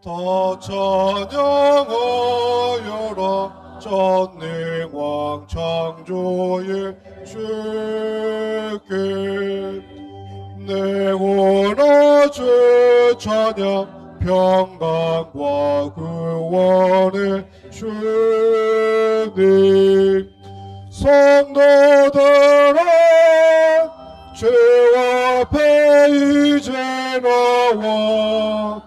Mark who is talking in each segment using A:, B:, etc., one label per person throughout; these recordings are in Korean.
A: 더 찬양하여라. 전능왕 창조의 주께 내 원하주 찬양 평강과 구원의 주님. 성도들아 주 앞에 이제 나와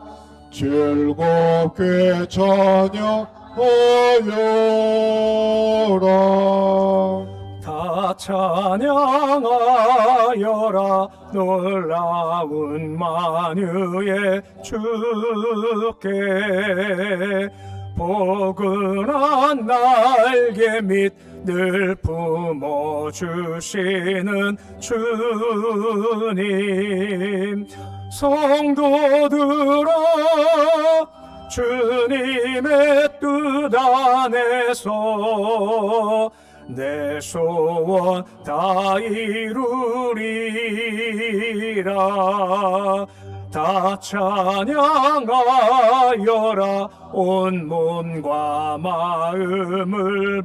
A: 즐겁게 찬양하여라.
B: 다 찬양하여라. 놀라운 만유의 주께 포근한 날개 및 늘 품어주시는 주님. 성도들아 주님의 뜻 안에서 내 소원 다 이루리라. 다 찬양하여라. 온 몸과 마음을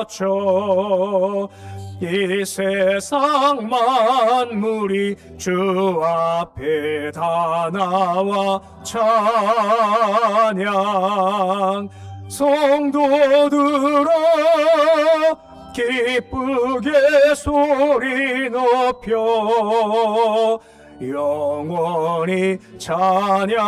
B: 바쳐 이 세상 만물이 주 앞에 다 나와 찬양. 성도들아 기쁘게 소리 높여 영원히 찬양하여라.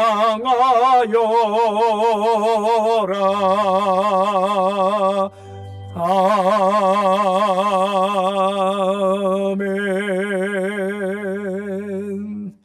B: 아멘.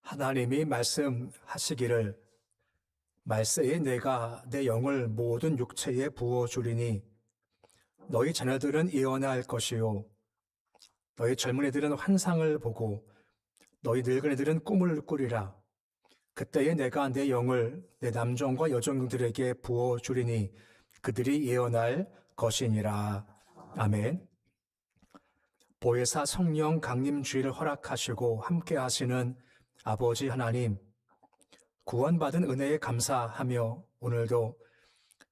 B: 하나님이 말씀하시기를 말세에 내가 내 영을 모든 육체에 부어주리니 너희 자녀들은 예언할 것이요 너희 젊은이들은 환상을 보고 너희 늙은이들은 꿈을 꾸리라. 그때에 내가 내 영을 내 남종과 여종들에게 부어주리니 그들이 예언할 것이니라. 아멘. 보혜사 성령 강림 주의를 허락하시고 함께 하시는 아버지 하나님, 구원받은 은혜에 감사하며 오늘도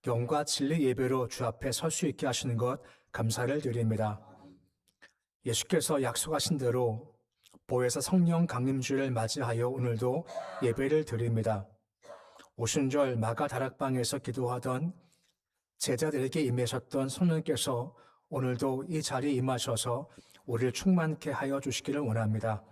B: 영과 진리 예배로 주 앞에 설 수 있게 하시는 것 감사를 드립니다. 예수께서 약속하신 대로 보혜사 성령 강림주를 맞이하여 오늘도 예배를 드립니다. 오순절 마가 다락방에서 기도하던 제자들에게 임하셨던 성령께서 오늘도 이 자리에 임하셔서 우리를 충만케 하여 주시기를 원합니다.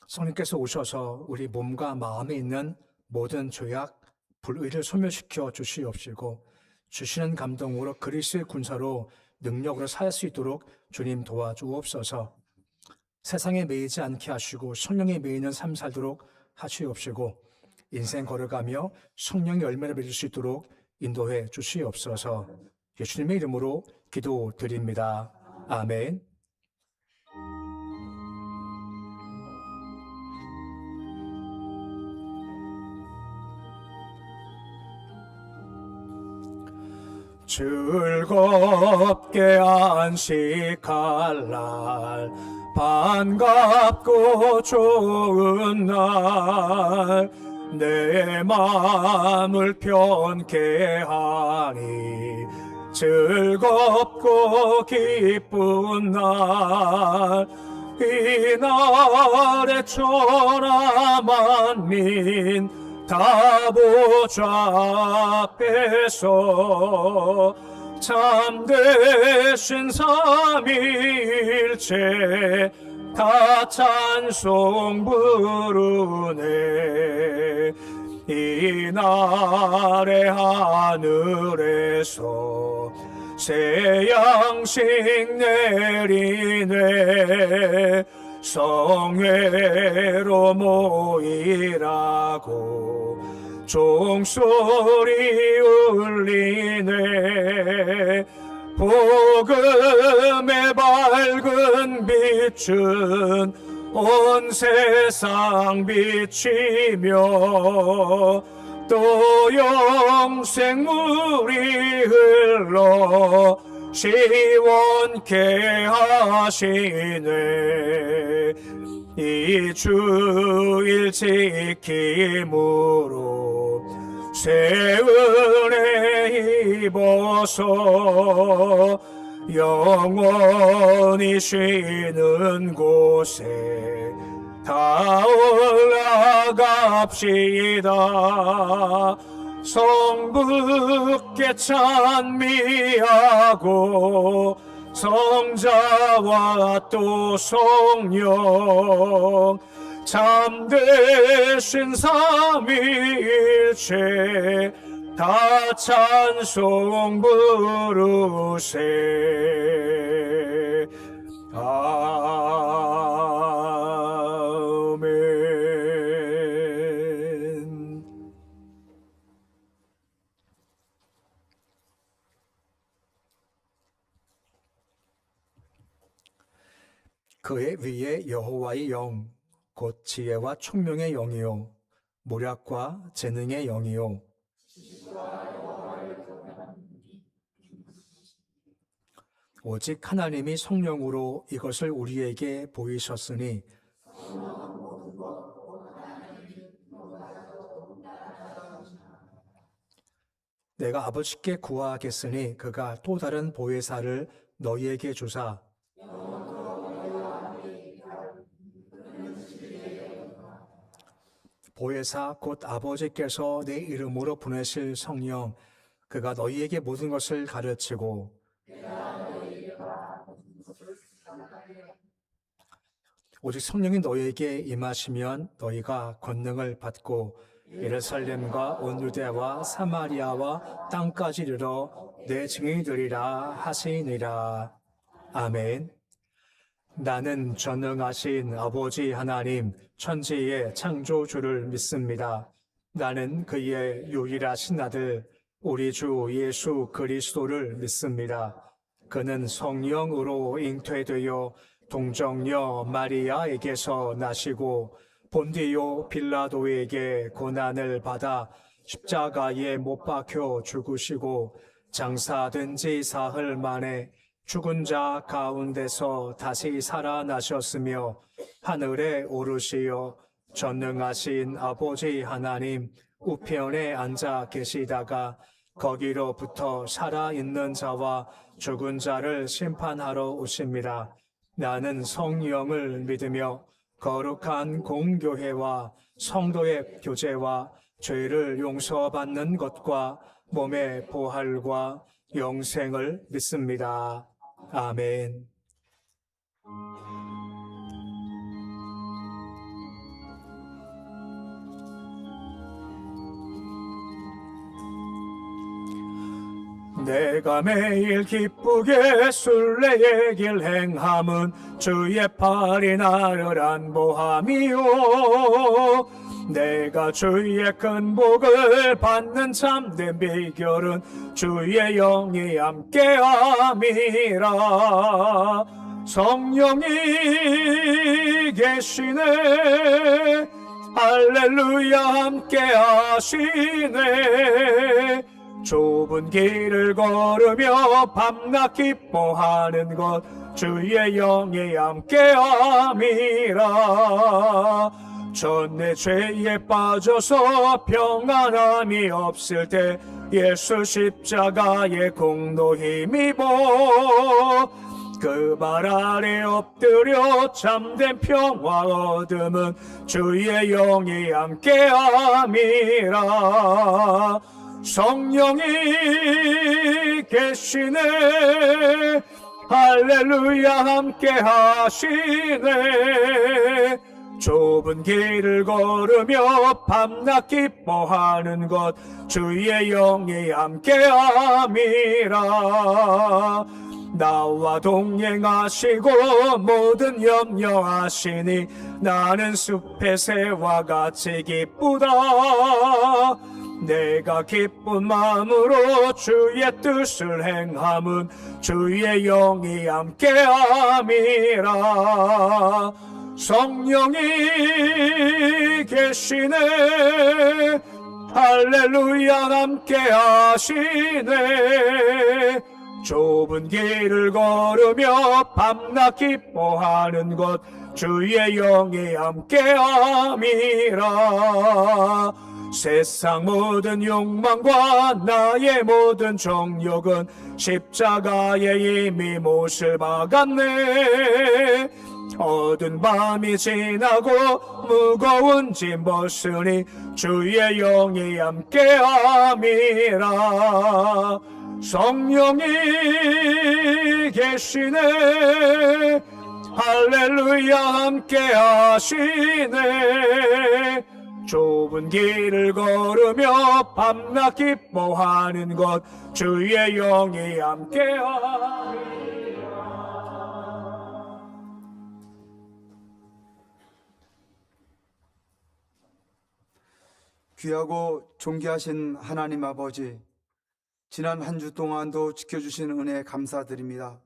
B: 성령께서 오셔서 우리 몸과 마음에 있는 모든 죄악, 불의를 소멸시켜 주시옵시고 주시는 감동으로 그리스도의 군사로 능력으로 살 수 있도록 주님 도와주옵소서. 세상에 매이지 않게 하시고 성령에 매이는 삶 살도록 하시옵시고 인생 걸어가며 성령의 열매를 맺을 수 있도록 인도해 주시옵소서. 예수님의 이름으로 기도드립니다. 아멘. 즐겁게 안식할 날 반갑고 좋은 날 내 마음을 편케 하니 즐겁고 기쁜 날 이날의 천하 만민 다 보좌 앞에서 참되신 삼위일체 다 찬송 부르네. 이날의 하늘에서 새 양식 내리네. 성회로 모이라고 종소리 울리네. 복음의 밝은 빛은 온 세상 비치며 또 영생물이 흘러 시원케 하시네. 이 주일 지킴으로 새 은혜 입어서 영원히 쉬는 곳에 다 올라갑시다. 성부께 찬미하고 성자와 또 성령 참되신 삼위일체 다 찬송 부르세. 아멘.
C: 그의 위에 여호와의 영, 곧 지혜와 총명의 영이요 모략과 재능의 영이요 오직 하나님이 성령으로 이것을 우리에게 보이셨으니 내가 아버지께 구하겠으니 그가 또 다른 보혜사를 너희에게 주사 보혜사 곧 아버지께서 내 이름으로 보내실 성령 그가 너희에게 모든 것을 가르치고 오직 성령이 너희에게 임하시면 너희가 권능을 받고 예루살렘과 온 유대와 사마리아와 땅까지 이르러 내 증인이 되리라 하시니라. 아멘. 나는 전능하신 아버지 하나님 천지의 창조주를 믿습니다. 나는 그의 유일하신 아들 우리 주 예수 그리스도를 믿습니다. 그는 성령으로 잉태되어 동정녀 마리아에게서 나시고 본디오 빌라도에게 고난을 받아 십자가에 못 박혀 죽으시고 장사된 지 사흘 만에 죽은 자 가운데서 다시 살아나셨으며 하늘에 오르시어 전능하신 아버지 하나님 우편에 앉아 계시다가 거기로부터 살아있는 자와 죽은 자를 심판하러 오십니다. 나는 성령을 믿으며 거룩한 공교회와 성도의 교제와 죄를 용서받는 것과 몸의 부활과 영생을 믿습니다. 아멘.
B: 내가 매일 기쁘게 순례의 길 행함은 주의 팔이 나를 안보함이요 내가 주의 큰 복을 받는 참된 비결은 주의 영이 함께함이라. 성령이 계시네 할렐루야 함께하시네. 좁은 길을 걸으며 밤낮 기뻐하는 것 주의 영이 함께함이라. 전내 죄에 빠져서 평안함이 없을 때 예수 십자가의 공로 힘입어 그 발 아래 엎드려 참된 평화 얻음은 주의 영이 함께함이라. 성령이 계시네 할렐루야 함께하시네. 좁은 길을 걸으며 밤낮 기뻐하는 것 주의 영이 함께함이라. 나와 동행하시고 모든 염려하시니 나는 숲의 새와 같이 기쁘다. 내가 기쁜 마음으로 주의 뜻을 행함은 주의 영이 함께함이라. 성령이 계시네. 할렐루야 함께하시네. 좁은 길을 걸으며 밤낮 기뻐하는 것 주의 영이 함께함이라. 세상 모든 욕망과 나의 모든 정욕은 십자가에 이미 못을 박았네. 어두운 밤이 지나고 무거운 짐 벗으니 주의 영이 함께함이라. 성령이 계시네. 할렐루야 함께하시네. 좁은 길을 걸으며 밤낮 기뻐하는 것 주의 영이 함께하리라.
D: 귀하고 존귀하신 하나님 아버지, 지난 한 주 동안도 지켜주신 은혜 감사드립니다.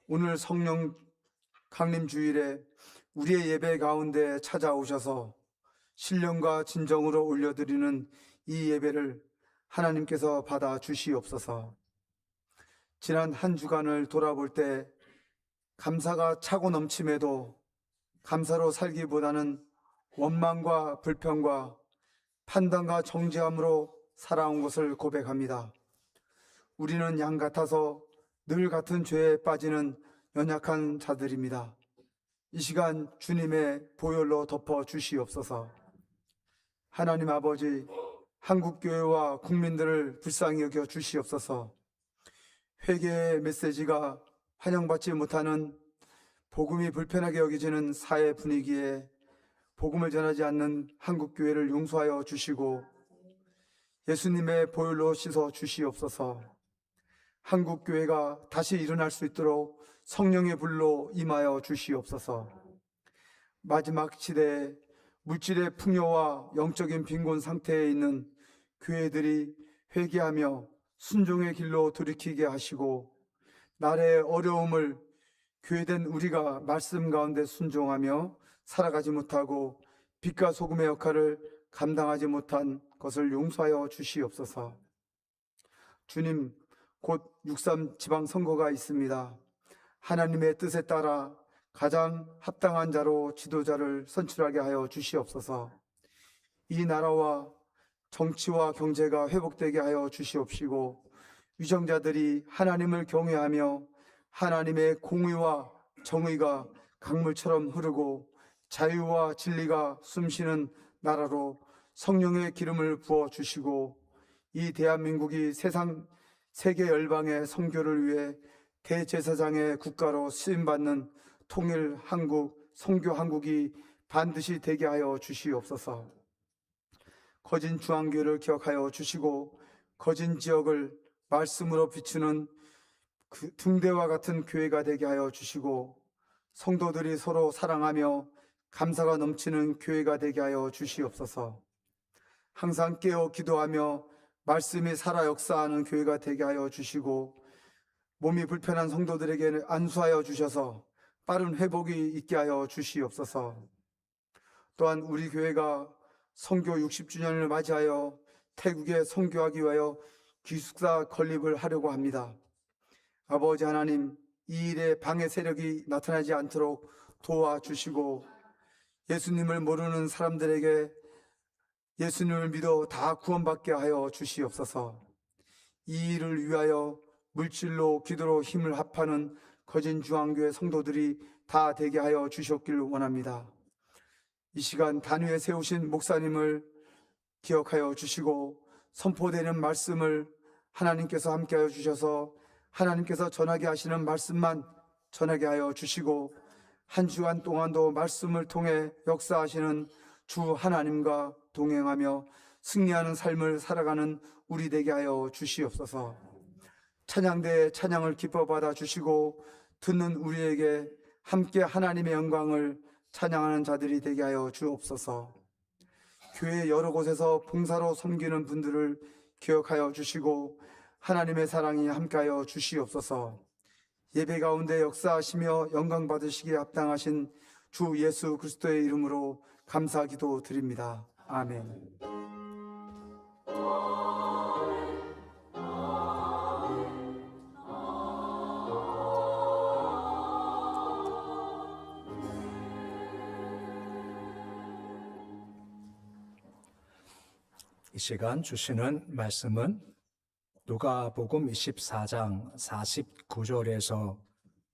D: 오늘 성령 강림 주일에 우리의 예배 가운데 찾아오셔서 신령과 진정으로 올려드리는 이 예배를 하나님께서 받아 주시옵소서. 지난 한 주간을 돌아볼 때 감사가 차고 넘침에도 감사로 살기보다는 원망과 불평과 판단과 정죄함으로 살아온 것을 고백합니다. 우리는 양 같아서 늘 같은 죄에 빠지는 연약한 자들입니다. 이 시간 주님의 보혈로 덮어 주시옵소서. 하나님 아버지, 한국교회와 국민들을 불쌍히 여겨 주시옵소서. 회개의 메시지가 환영받지 못하는, 복음이 불편하게 여겨지는 사회 분위기에 복음을 전하지 않는 한국교회를 용서하여 주시고 예수님의 보혈로 씻어 주시옵소서. 한국교회가 다시 일어날 수 있도록 성령의 불로 임하여 주시옵소서. 마지막 시대에 물질의 풍요와 영적인 빈곤 상태에 있는 교회들이 회개하며 순종의 길로 돌이키게 하시고, 날의 어려움을 교회된 우리가 말씀 가운데 순종하며 살아가지 못하고 빛과 소금의 역할을 감당하지 못한 것을 용서하여 주시옵소서. 주님, 곧 6.3 지방선거가 있습니다. 하나님의 뜻에 따라 가장 합당한 자로 지도자를 선출하게 하여 주시옵소서. 이 나라와 정치와 경제가 회복되게 하여 주시옵시고, 위정자들이 하나님을 경외하며 하나님의 공의와 정의가 강물처럼 흐르고 자유와 진리가 숨쉬는 나라로 성령의 기름을 부어 주시고, 이 대한민국이 세계 열방의 선교를 위해 대제사장의 국가로 쓰임받는 통일 한국, 선교 한국이 반드시 되게 하여 주시옵소서. 거진 중앙교회를 기억하여 주시고, 거진 지역을 말씀으로 비추는 그 등대와 같은 교회가 되게 하여 주시고, 성도들이 서로 사랑하며 감사가 넘치는 교회가 되게 하여 주시옵소서. 항상 깨어 기도하며 말씀이 살아 역사하는 교회가 되게 하여 주시고, 몸이 불편한 성도들에게 안수하여 주셔서 빠른 회복이 있게 하여 주시옵소서. 또한 우리 교회가 선교 60주년을 맞이하여 태국에 선교하기 위하여 기숙사 건립을 하려고 합니다. 아버지 하나님, 이 일에 방해 세력이 나타나지 않도록 도와주시고, 예수님을 모르는 사람들에게 예수님을 믿어 다 구원받게 하여 주시옵소서. 이 일을 위하여 물질로 기도로 힘을 합하는 거진 중앙교회 성도들이 다 되게 하여 주셨기를 원합니다. 이 시간 단위에 세우신 목사님을 기억하여 주시고, 선포되는 말씀을 하나님께서 함께하여 주셔서 하나님께서 전하게 하시는 말씀만 전하게 하여 주시고, 한 주간 동안도 말씀을 통해 역사하시는 주 하나님과 동행하며 승리하는 삶을 살아가는 우리 되게 하여 주시옵소서. 찬양대의 찬양을 기뻐 받아 주시고 듣는 우리에게 함께 하나님의 영광을 찬양하는 자들이 되게 하여 주옵소서. 교회 여러 곳에서 봉사로 섬기는 분들을 기억하여 주시고 하나님의 사랑이 함께하여 주시옵소서. 예배 가운데 역사하시며 영광 받으시기에 합당하신 주 예수 그리스도의 이름으로 감사 기도 드립니다. 아멘.
C: 이 시간 주시는 말씀은 누가복음 24장 49절에서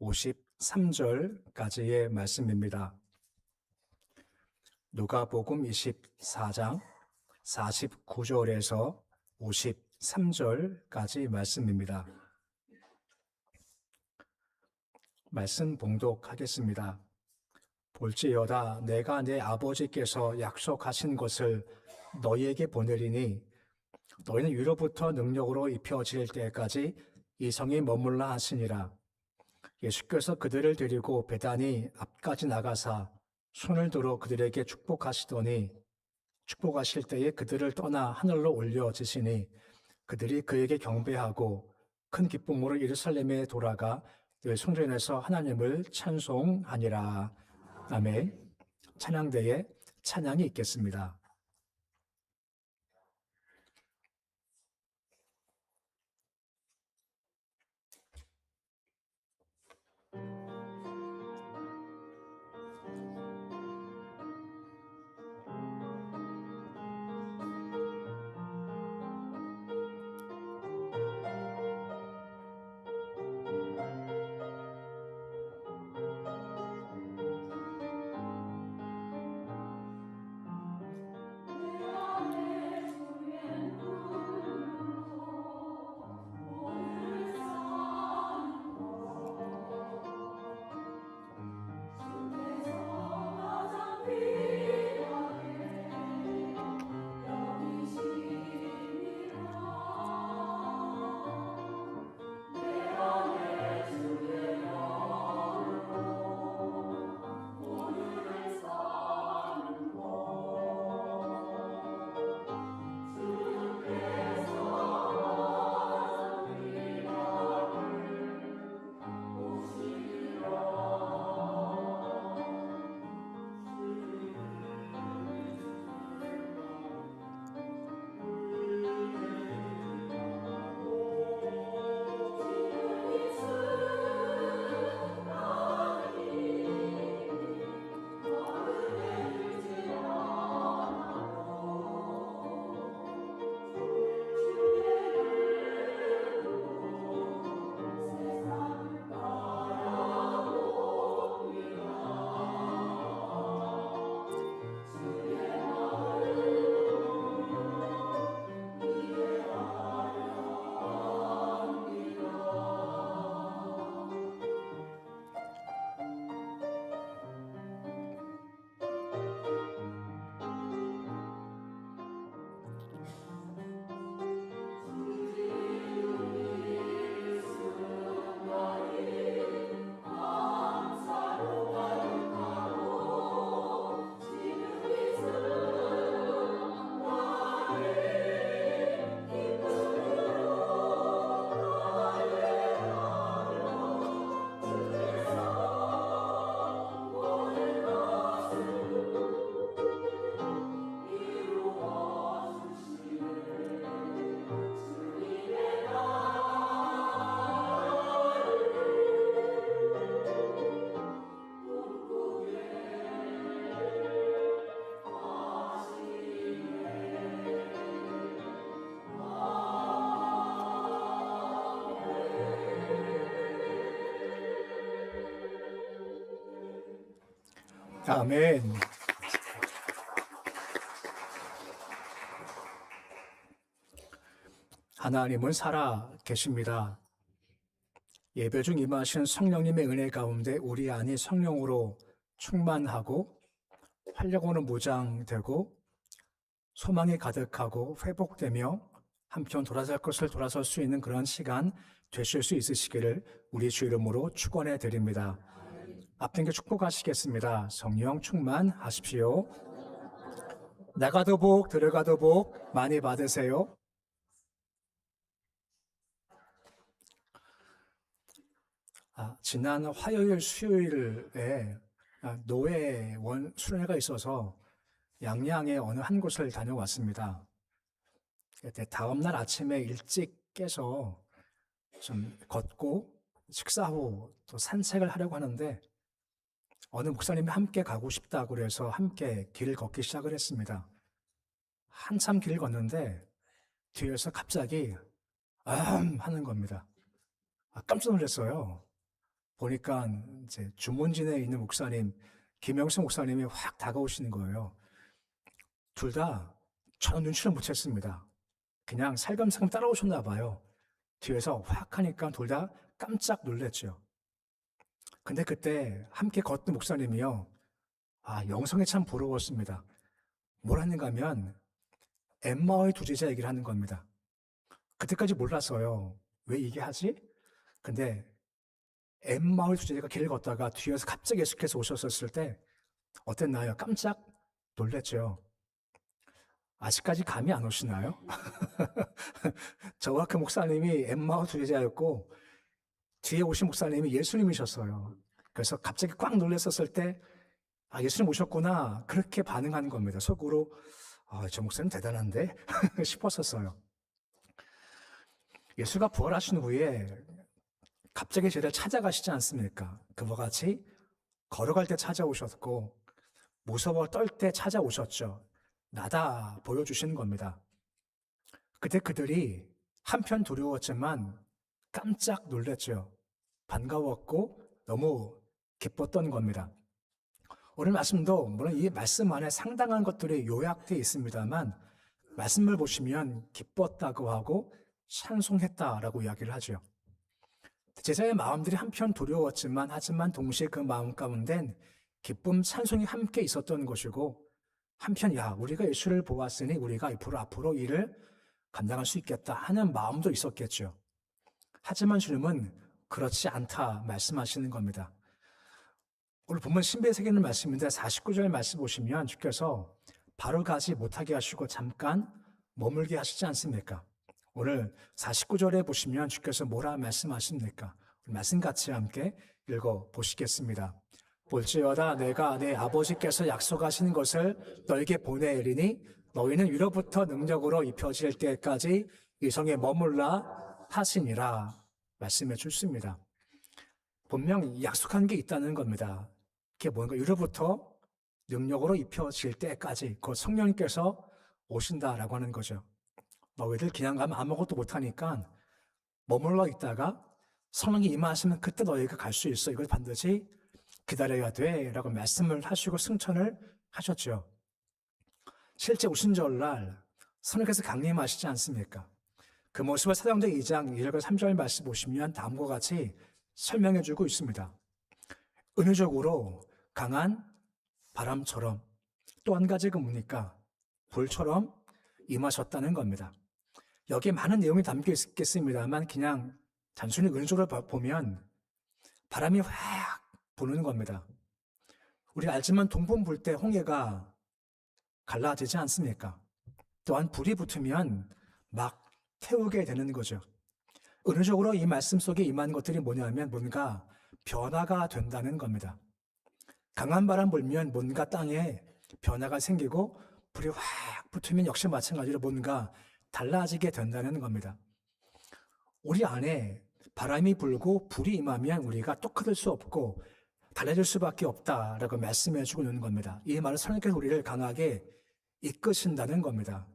C: 53절까지의 말씀입니다. 누가복음 24장 49절에서 53절까지 말씀입니다. 말씀 봉독하겠습니다. 볼지어다 내가 내 아버지께서 약속하신 것을 너희에게 보내리니 너희는 위로부터 능력으로 입혀질 때까지 이 성에 머물라 하시니라. 예수께서 그들을 데리고 베다니 앞까지 나가사 손을 들어 그들에게 축복하시더니 축복하실 때에 그들을 떠나 하늘로 올려지시니 그들이 그에게 경배하고 큰 기쁨으로 예루살렘에 돌아가 늘 성전에서 하나님을 찬송하니라. 아멘. 찬양대에 찬양이 있겠습니다. 아멘. 하나님은 살아 계십니다. 예배 중 임하신 성령님의 은혜 가운데 우리 안이 성령으로 충만하고 활력으로 무장되고 소망이 가득하고 회복되며 한편 돌아설 것을 돌아설 수 있는 그런 시간 되실 수 있으시기를 우리 주 이름으로 축원해 드립니다. 앞당겨 축복하시겠습니다. 성령 충만하십시오. 나가도 복, 들어가도 복 많이 받으세요. 지난 화요일, 수요일에 노회원 수련회가 있어서 양양의 어느 한 곳을 다녀왔습니다. 다음날 아침에 일찍 깨서 좀 걷고 식사 후 또 산책을 하려고 하는데 어느 목사님이 함께 가고 싶다고 그래서 함께 길을 걷기 시작을 했습니다. 한참 길을 걷는데 뒤에서 갑자기 하는 겁니다. 깜짝 놀랐어요. 보니까 이제 주문진에 있는 목사님, 김영수 목사님이 확 다가오시는 거예요. 둘 다 전혀 눈치를 못 챘습니다. 그냥 살금살금 따라오셨나 봐요. 뒤에서 확 하니까 둘 다 깜짝 놀랐죠. 근데 그때 함께 걷던 목사님이요. 영성이 참 부러웠습니다. 뭘 하는가 하면 엠마오의 두 제자 얘기를 하는 겁니다. 그때까지 몰랐어요. 왜 이게 하지? 근데 엠마오의 두 제자가 길을 걷다가 뒤에서 갑자기 예수께서 오셨을 때 어땠나요? 깜짝 놀랐죠. 아직까지 감이 안 오시나요? 저와 그 목사님이 엠마오 두 제자였고 뒤에 오신 목사님이 예수님이셨어요. 그래서 갑자기 꽉 놀랐었을 때 예수님 오셨구나 그렇게 반응하는 겁니다. 속으로 저 목사님 대단한데 싶었었어요. 예수가 부활하신 후에 갑자기 저를 찾아가시지 않습니까? 그와 같이 걸어갈 때 찾아오셨고 무서워 떨 때 찾아오셨죠. 나다 보여주시는 겁니다. 그때 그들이 한편 두려웠지만 깜짝 놀랐죠. 반가웠고 너무 기뻤던 겁니다. 오늘 말씀도 물론 이 말씀 안에 상당한 것들이 요약되어 있습니다만 말씀을 보시면 기뻤다고 하고 찬송했다라고 이야기를 하죠. 제자의 마음들이 한편 두려웠지만 하지만 동시에 그 마음 가운데는 기쁨, 찬송이 함께 있었던 것이고 한편 우리가 예수를 보았으니 우리가 앞으로 일을 감당할 수 있겠다 하는 마음도 있었겠죠. 하지만 주님은 그렇지 않다 말씀하시는 겁니다. 오늘 본문 신비에서기는 말씀인데 49절 말씀 보시면 주께서 바로 가지 못하게 하시고 잠깐 머물게 하시지 않습니까? 오늘 49절에 보시면 주께서 뭐라 말씀하십니까? 말씀 같이 함께 읽어보시겠습니다. 볼지어다 내가 내 아버지께서 약속하시는 것을 너에게 보내리니 너희는 위로부터 능력으로 입혀질 때까지 이 성에 머물라 하시니라 말씀해 주십니다. 분명 약속한 게 있다는 겁니다. 그게 뭔가 위로부터 능력으로 입혀질 때까지 곧 성령님께서 오신다라고 하는 거죠. 너희들 그냥 가면 아무것도 못하니까 머물러 있다가 성령이 임하시면 그때 너희가 갈 수 있어. 이걸 반드시 기다려야 돼 라고 말씀을 하시고 승천을 하셨죠. 실제 오순절날 성령께서 강림하시지 않습니까? 그 모습을 사도행전 2장 1절과 3절 말씀 보시면 다음과 같이 설명해 주고 있습니다. 은유적으로 강한 바람처럼 또 한 가지가 뭡니까? 불처럼 임하셨다는 겁니다. 여기에 많은 내용이 담겨 있겠습니다만 그냥 단순히 은유적으로 보면 바람이 확 부는 겁니다. 우리 알지만 동풍 불 때 홍해가 갈라지지 않습니까? 또한 불이 붙으면 막 태우게 되는 거죠. 은유적으로 이 말씀 속에 임한 것들이 뭐냐면 뭔가 변화가 된다는 겁니다. 강한 바람 불면 뭔가 땅에 변화가 생기고 불이 확 붙으면 역시 마찬가지로 뭔가 달라지게 된다는 겁니다. 우리 안에 바람이 불고 불이 임하면 우리가 똑같을 수 없고 달라질 수밖에 없다라고 말씀해 주고 있는 겁니다. 이 말은 성령께서 우리를 강하게 이끄신다는 겁니다.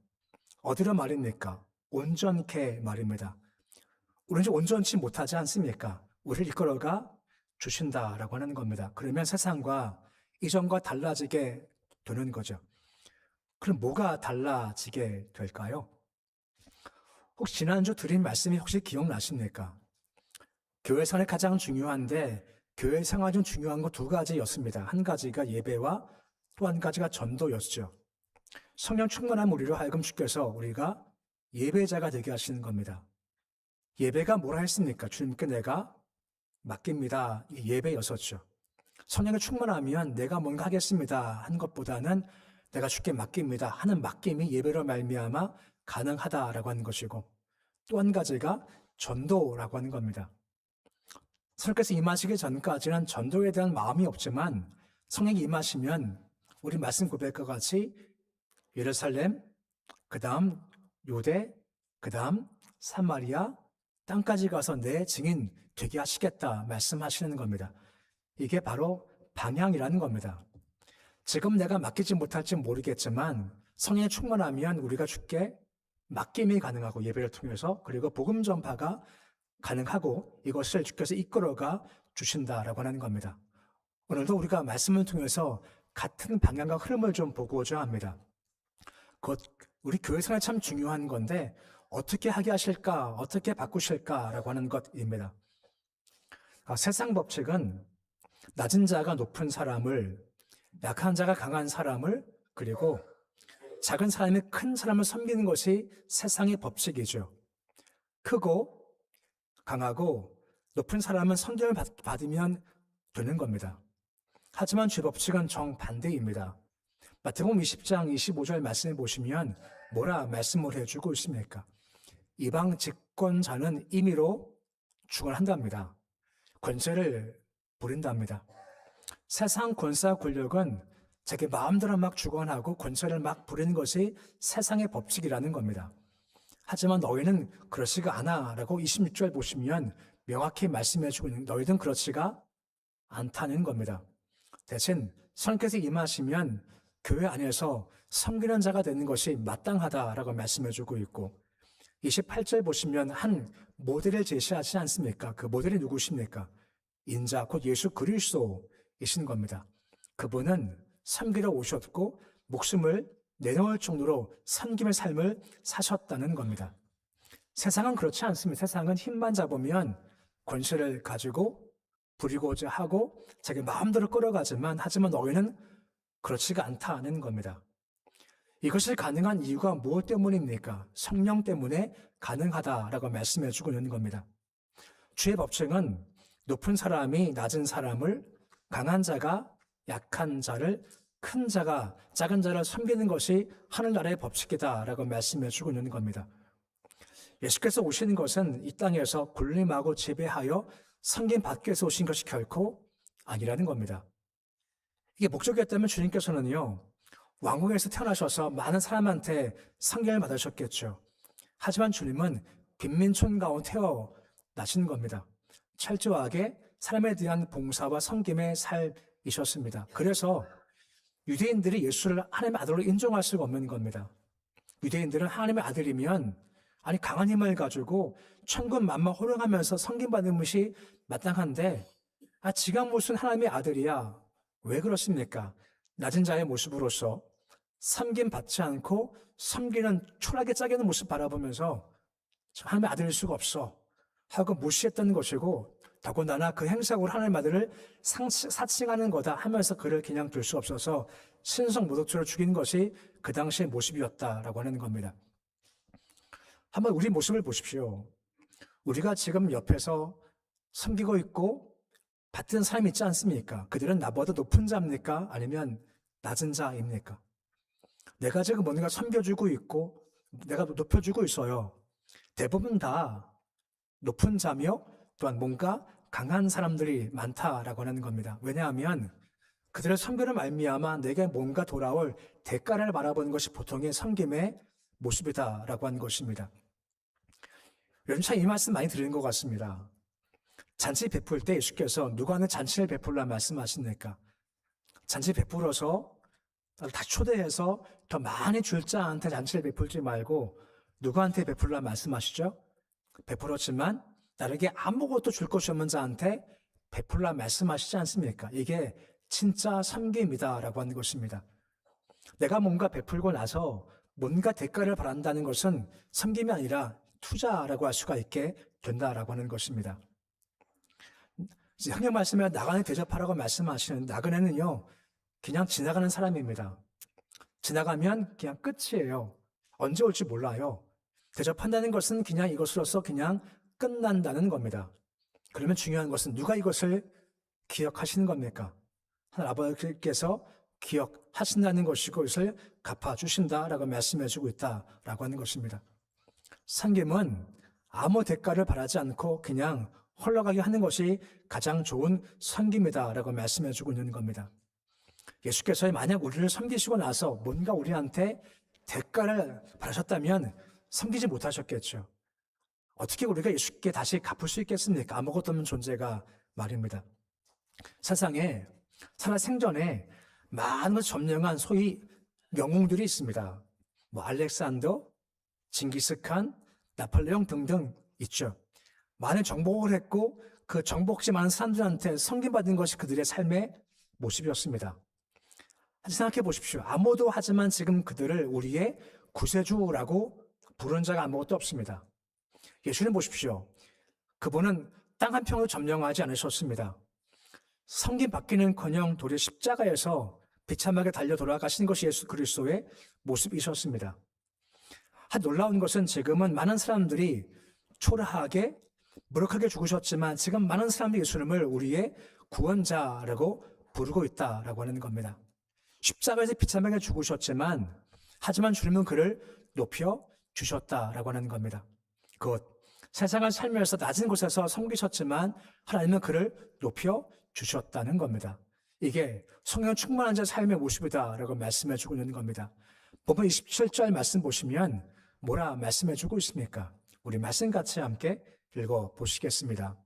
C: 어디로 말입니까? 온전케 말입니다. 우리는 온전치 못하지 않습니까? 우리를 이끌어가 주신다라고 하는 겁니다. 그러면 세상과 이전과 달라지게 되는 거죠. 그럼 뭐가 달라지게 될까요? 혹시 지난주 드린 말씀이 혹시 기억나십니까? 교회 생활이 가장 중요한데 교회 생활 중 중요한 거 두 가지였습니다. 한 가지가 예배와 또 한 가지가 전도였죠. 성령 충만한 우리로 하여금 주께서 우리가 예배자가 되게 하시는 겁니다. 예배가 뭐라 했습니까? 주님께 내가 맡깁니다. 이 예배였었죠. 성령에 충만하면 내가 뭔가 하겠습니다 한 것보다는 내가 주께 맡깁니다 하는 맡김이 예배로 말미암아 가능하다라고 하는 것이고, 또 한 가지가 전도라고 하는 겁니다. 성령께서 임하시기 전까지는 전도에 대한 마음이 없지만 성령이 임하시면 우리 말씀 고백과 같이 예루살렘, 그 다음 요대, 그 다음 사마리아 땅까지 가서 내 증인 되게 하시겠다 말씀하시는 겁니다. 이게 바로 방향이라는 겁니다. 지금 내가 맡기지 못할지 모르겠지만 성령이 충만하면 우리가 주께 맡김이 가능하고 예배를 통해서, 그리고 복음 전파가 가능하고 이것을 주께서 이끌어가 주신다라고 하는 겁니다. 오늘도 우리가 말씀을 통해서 같은 방향과 흐름을 좀 보고자 합니다. 곧 우리 교회 생활 참 중요한 건데 어떻게 하게 하실까, 어떻게 바꾸실까라고 하는 것입니다. 세상 법칙은 낮은 자가 높은 사람을, 약한 자가 강한 사람을, 그리고 작은 사람이 큰 사람을 섬기는 것이 세상의 법칙이죠. 크고 강하고 높은 사람은 선정을 받으면 되는 겁니다. 하지만 주의 법칙은 정반대입니다. 마태복음 20장 25절 말씀을 보시면 뭐라 말씀을 해주고 있습니까? 이방 집권자는 임의로 주관한답니다. 권세를 부린답니다. 세상 권세와 권력은 자기 마음대로 막 주관하고 권세를 막 부리는 것이 세상의 법칙이라는 겁니다. 하지만 너희는 그렇지가 않아 라고 26절 보시면 명확히 말씀해 주고 있는, 너희는 그렇지가 않다는 겁니다. 대신 성령께서 임하시면 교회 안에서 섬기는 자가 되는 것이 마땅하다라고 말씀해 주고 있고, 28절 보시면 한 모델을 제시하지 않습니까? 그 모델이 누구십니까? 인자 곧 예수 그리스도이신 겁니다. 그분은 섬기러 오셨고 목숨을 내놓을 정도로 섬김의 삶을 사셨다는 겁니다. 세상은 그렇지 않습니다. 세상은 힘만 잡으면 권세를 가지고 부리고자 하고 자기 마음대로 끌어가지만, 하지만 너희는 그렇지가 않다는 겁니다. 이것이 가능한 이유가 무엇 때문입니까? 성령 때문에 가능하다라고 말씀해 주고 있는 겁니다. 주의 법칙은 높은 사람이 낮은 사람을, 강한 자가 약한 자를, 큰 자가 작은 자를 섬기는 것이 하늘나라의 법칙이다라고 말씀해 주고 있는 겁니다. 예수께서 오시는 것은 이 땅에서 군림하고 지배하여 섬김 받기 위해서 오신 것이 결코 아니라는 겁니다. 이게 목적이었다면 주님께서는요, 왕궁에서 태어나셔서 많은 사람한테 섬김을 받으셨겠죠. 하지만 주님은 빈민촌 가운데 태어나신 겁니다. 철저하게 사람에 대한 봉사와 섬김의 삶이셨습니다. 그래서 유대인들이 예수를 하나님의 아들로 인정할 수가 없는 겁니다. 유대인들은 하나님의 아들이면 강한 힘을 가지고 천군 만마 호령하면서 섬김받는 것이 마땅한데, 지가 무슨 하나님의 아들이야. 왜 그렇습니까? 낮은 자의 모습으로서 섬김받지 않고 섬기는 초라하게 짜게는 모습 바라보면서 하나님의 아들일 수가 없어 하고 무시했던 것이고, 더군다나 그 행색으로 하나님의 아들을 사칭하는 거다 하면서 그를 그냥 둘 수 없어서 신성 모독죄로 죽인 것이 그 당시의 모습이었다라고 하는 겁니다. 한번 우리 모습을 보십시오. 우리가 지금 옆에서 섬기고 있고 받는 사람이 있지 않습니까? 그들은 나보다 높은 자입니까? 아니면 낮은 자입니까? 내가 지금 뭔가 섬겨주고 있고 내가 높여주고 있어요. 대부분 다 높은 자며 또한 뭔가 강한 사람들이 많다라고 하는 겁니다. 왜냐하면 그들의 섬김을 말미암아 내게 뭔가 돌아올 대가를 바라보는 것이 보통의 섬김의 모습이다라고 하는 것입니다. 요즘 참 이 말씀 많이 들은 것 같습니다. 잔치 베풀 때 예수께서 누구한테 잔치를 베풀라 말씀하십니까? 잔치 베풀어서 다 초대해서 더 많이 줄 자한테 잔치를 베풀지 말고 누구한테 베풀라 말씀하시죠? 베풀었지만 나에게 아무것도 줄 것이 없는 자한테 베풀라 말씀하시지 않습니까? 이게 진짜 섬김이다라고 하는 것입니다. 내가 뭔가 베풀고 나서 뭔가 대가를 바란다는 것은 섬김이 아니라 투자라고 할 수가 있게 된다라고 하는 것입니다. 성경 말씀에 나그네 대접하라고 말씀하시는 나그네는요, 그냥 지나가는 사람입니다. 지나가면 그냥 끝이에요. 언제 올지 몰라요. 대접한다는 것은 그냥 이것으로서 그냥 끝난다는 겁니다. 그러면 중요한 것은 누가 이것을 기억하시는 겁니까? 하나님 아버지께서 기억하신다는 것이고 이것을 갚아주신다라고 말씀해주고 있다라고 하는 것입니다. 섬김은 아무 대가를 바라지 않고 그냥 흘러가게 하는 것이 가장 좋은 섬김이다라고 말씀해주고 있는 겁니다. 예수께서 만약 우리를 섬기시고 나서 뭔가 우리한테 대가를 바라셨다면 섬기지 못하셨겠죠. 어떻게 우리가 예수께 다시 갚을 수 있겠습니까? 아무것도 없는 존재가 말입니다. 세상에 살아 생전에 많은 점령한 소위 영웅들이 있습니다. 뭐 알렉산더, 징기스칸, 나폴레옹 등등 있죠. 많은 정복을 했고 그 정복지 많은 사람들한테 섬김받은 것이 그들의 삶의 모습이었습니다. 생각해 보십시오. 아무도 하지만 지금 그들을 우리의 구세주라고 부른 자가 아무것도 없습니다. 예수님 보십시오. 그분은 땅 한 평도 점령하지 않으셨습니다. 섬김 받기는커녕 도리어 십자가에서 비참하게 달려 돌아가신 것이 예수 그리스도의 모습이셨습니다. 한 놀라운 것은 지금은 많은 사람들이 초라하게 무력하게 죽으셨지만 지금 많은 사람들이 예수님을 우리의 구원자라고 부르고 있다라고 하는 겁니다. 십자가에서 비참하게 죽으셨지만 하지만 주님은 그를 높여 주셨다라고 하는 겁니다. 곧 세상을 살면서 낮은 곳에서 섬기셨지만 하나님은 그를 높여 주셨다는 겁니다. 이게 성령 충만한 자의 삶의 모습이다라고 말씀해 주고 있는 겁니다. 본문 27절 말씀 보시면 뭐라 말씀해 주고 있습니까? 우리 말씀 같이 함께 읽어 보시겠습니다.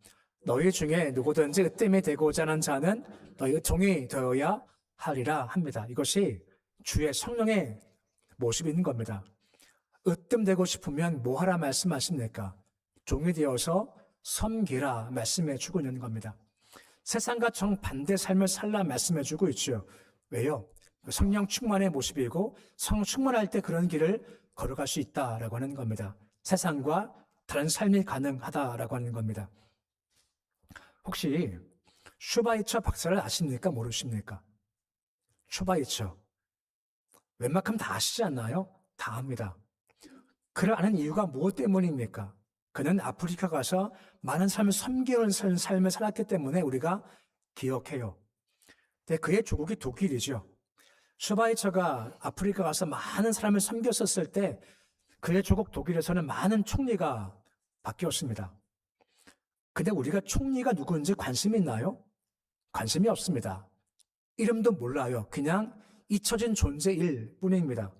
C: 너희 중에 누구든지 으뜸이 되고자 하는 자는 너희 종이 되어야 하리라 합니다. 이것이 주의 성령의 모습이 있는 겁니다. 으뜸되고 싶으면 뭐 하라 말씀하십니까? 종이 되어서 섬기라 말씀해 주고 있는 겁니다. 세상과 정반대 삶을 살라 말씀해 주고 있죠. 왜요? 성령 충만의 모습이고 성령 충만할 때 그런 길을 걸어갈 수 있다라고 하는 겁니다. 세상과 다른 삶이 가능하다라고 하는 겁니다. 혹시 슈바이처 박사를 아십니까? 모르십니까? 슈바이처. 웬만큼 다 아시지 않나요? 다 압니다. 그를 아는 이유가 무엇 때문입니까? 그는 아프리카 가서 많은 삶을 섬기는 삶을 살았기 때문에 우리가 기억해요. 근데 그의 조국이 독일이죠. 슈바이처가 아프리카 가서 많은 사람을 섬겼었을 때 그의 조국 독일에서는 많은 총리가 바뀌었습니다. 근데 우리가 총리가 누구인지 관심이 있나요? 관심이 없습니다. 이름도 몰라요. 그냥 잊혀진 존재일 뿐입니다.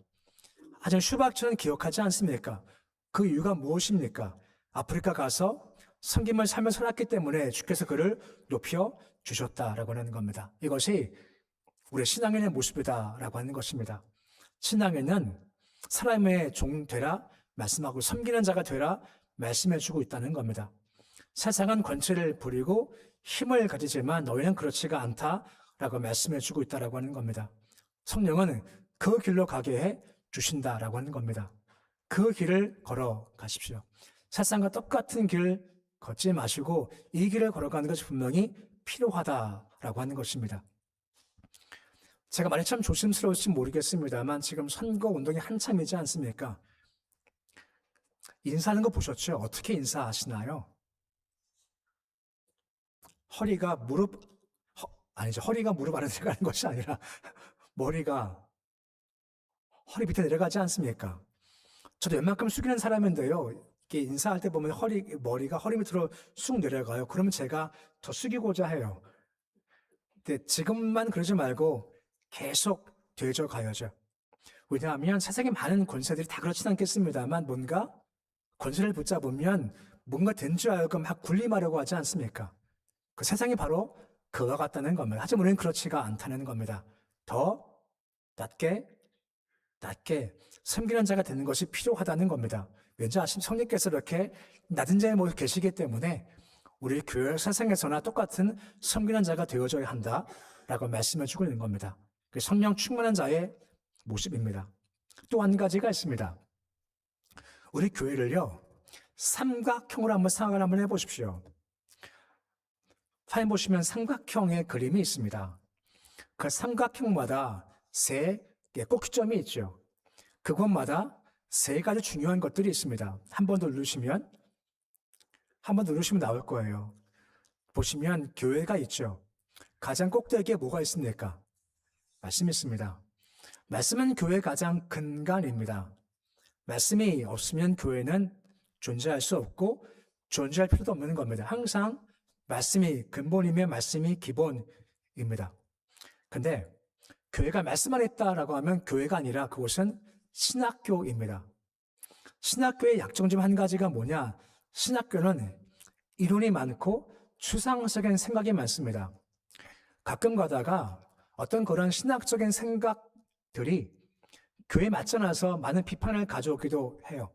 C: 하지만 슈바이처는 기억하지 않습니까? 그 이유가 무엇입니까? 아프리카 가서 섬김을 삶을 살았기 때문에 주께서 그를 높여 주셨다라고 하는 겁니다. 이것이 우리 신앙인의 모습이다라고 하는 것입니다. 신앙인은 사람의 종 되라 말씀하고 섬기는 자가 되라 말씀해주고 있다는 겁니다. 세상은 권세를 부리고 힘을 가지지만 너희는 그렇지가 않다라고 말씀해주고 있다라고 하는 겁니다. 성령은 그 길로 가게 해 주신다라고 하는 겁니다. 그 길을 걸어가십시오. 세상과 똑같은 길 걷지 마시고 이 길을 걸어가는 것이 분명히 필요하다라고 하는 것입니다. 제가 말이 참 조심스러울지 모르겠습니다만 지금 선거운동이 한참이지 않습니까? 인사하는 거 보셨죠? 어떻게 인사하시나요? 허리가 무릎 아래 들어가는 것이 아니라 머리가 허리 밑에 내려가지 않습니까? 저도 웬만큼 숙이는 사람인데요. 이렇게 인사할 때 보면 머리가 허리 밑으로 쑥 내려가요. 그러면 제가 더 숙이고자 해요. 근데 지금만 그러지 말고 계속 되져 가야죠. 왜냐하면 세상에 많은 권세들이 다 그렇진 않겠습니다만 뭔가 권세를 붙잡으면 뭔가 된 줄 알고 막 군림하려고 하지 않습니까? 그 세상이 바로 그와 같다는 겁니다. 하지만 우리는 그렇지가 않다는 겁니다. 더 낮게 섬기는 자가 되는 것이 필요하다는 겁니다. 왠지 성령께서 이렇게 낮은 자의 모습 계시기 때문에 우리 교회 세상에서나 똑같은 섬기는 자가 되어져야 한다라고 말씀해 주고 있는 겁니다. 성령 충만한 자의 모습입니다. 또 한 가지가 있습니다. 우리 교회를요, 삼각형으로 한번 생각을 한번 해보십시오. 화면 보시면 삼각형의 그림이 있습니다. 그 삼각형마다 세 꼭지점이 있죠. 그곳마다 세 가지 중요한 것들이 있습니다. 한 번 더 누르시면 한번 누르시면 나올 거예요. 보시면 교회가 있죠. 가장 꼭대기에 뭐가 있습니까? 말씀이 있습니다. 말씀은 교회의 가장 근간입니다. 말씀이 없으면 교회는 존재할 수 없고 존재할 필요도 없는 겁니다. 항상 말씀이 근본이며 말씀이 기본입니다. 근데 교회가 말씀만 있다라고 하면 교회가 아니라 그곳은 신학교입니다. 신학교의 약점 중 한 가지가 뭐냐? 신학교는 이론이 많고 추상적인 생각이 많습니다. 가끔 가다가 어떤 그런 신학적인 생각들이 교회에 맞지 않아서 많은 비판을 가져오기도 해요.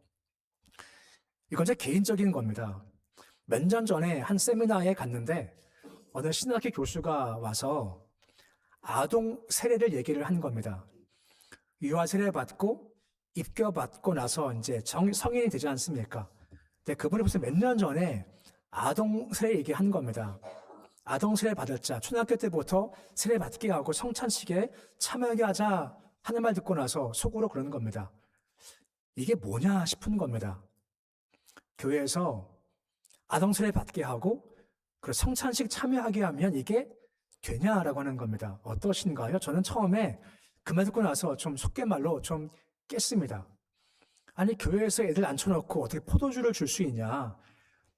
C: 이건 제 개인적인 겁니다. 몇 년 전에 한 세미나에 갔는데 어느 신학교 교수가 와서 아동 세례를 얘기를 한 겁니다. 유아 세례 받고 입교받고 나서 이제 성인이 되지 않습니까? 근데 그분이 무슨 몇 년 전에 아동 세례 얘기한 겁니다. 아동 세례 받을 자, 초등학교 때부터 세례 받게 하고 성찬식에 참여하게 하자 하는 말 듣고 나서 속으로 그러는 겁니다. 이게 뭐냐 싶은 겁니다. 교회에서 아동 세례 받게 하고 그 성찬식 참여하게 하면 이게 되냐라고 하는 겁니다. 어떠신가요? 저는 처음에 그 말 듣고 나서 좀 속된말로 좀 깼습니다. 아니 교회에서 애들 앉혀놓고 어떻게 포도주를 줄 수 있냐?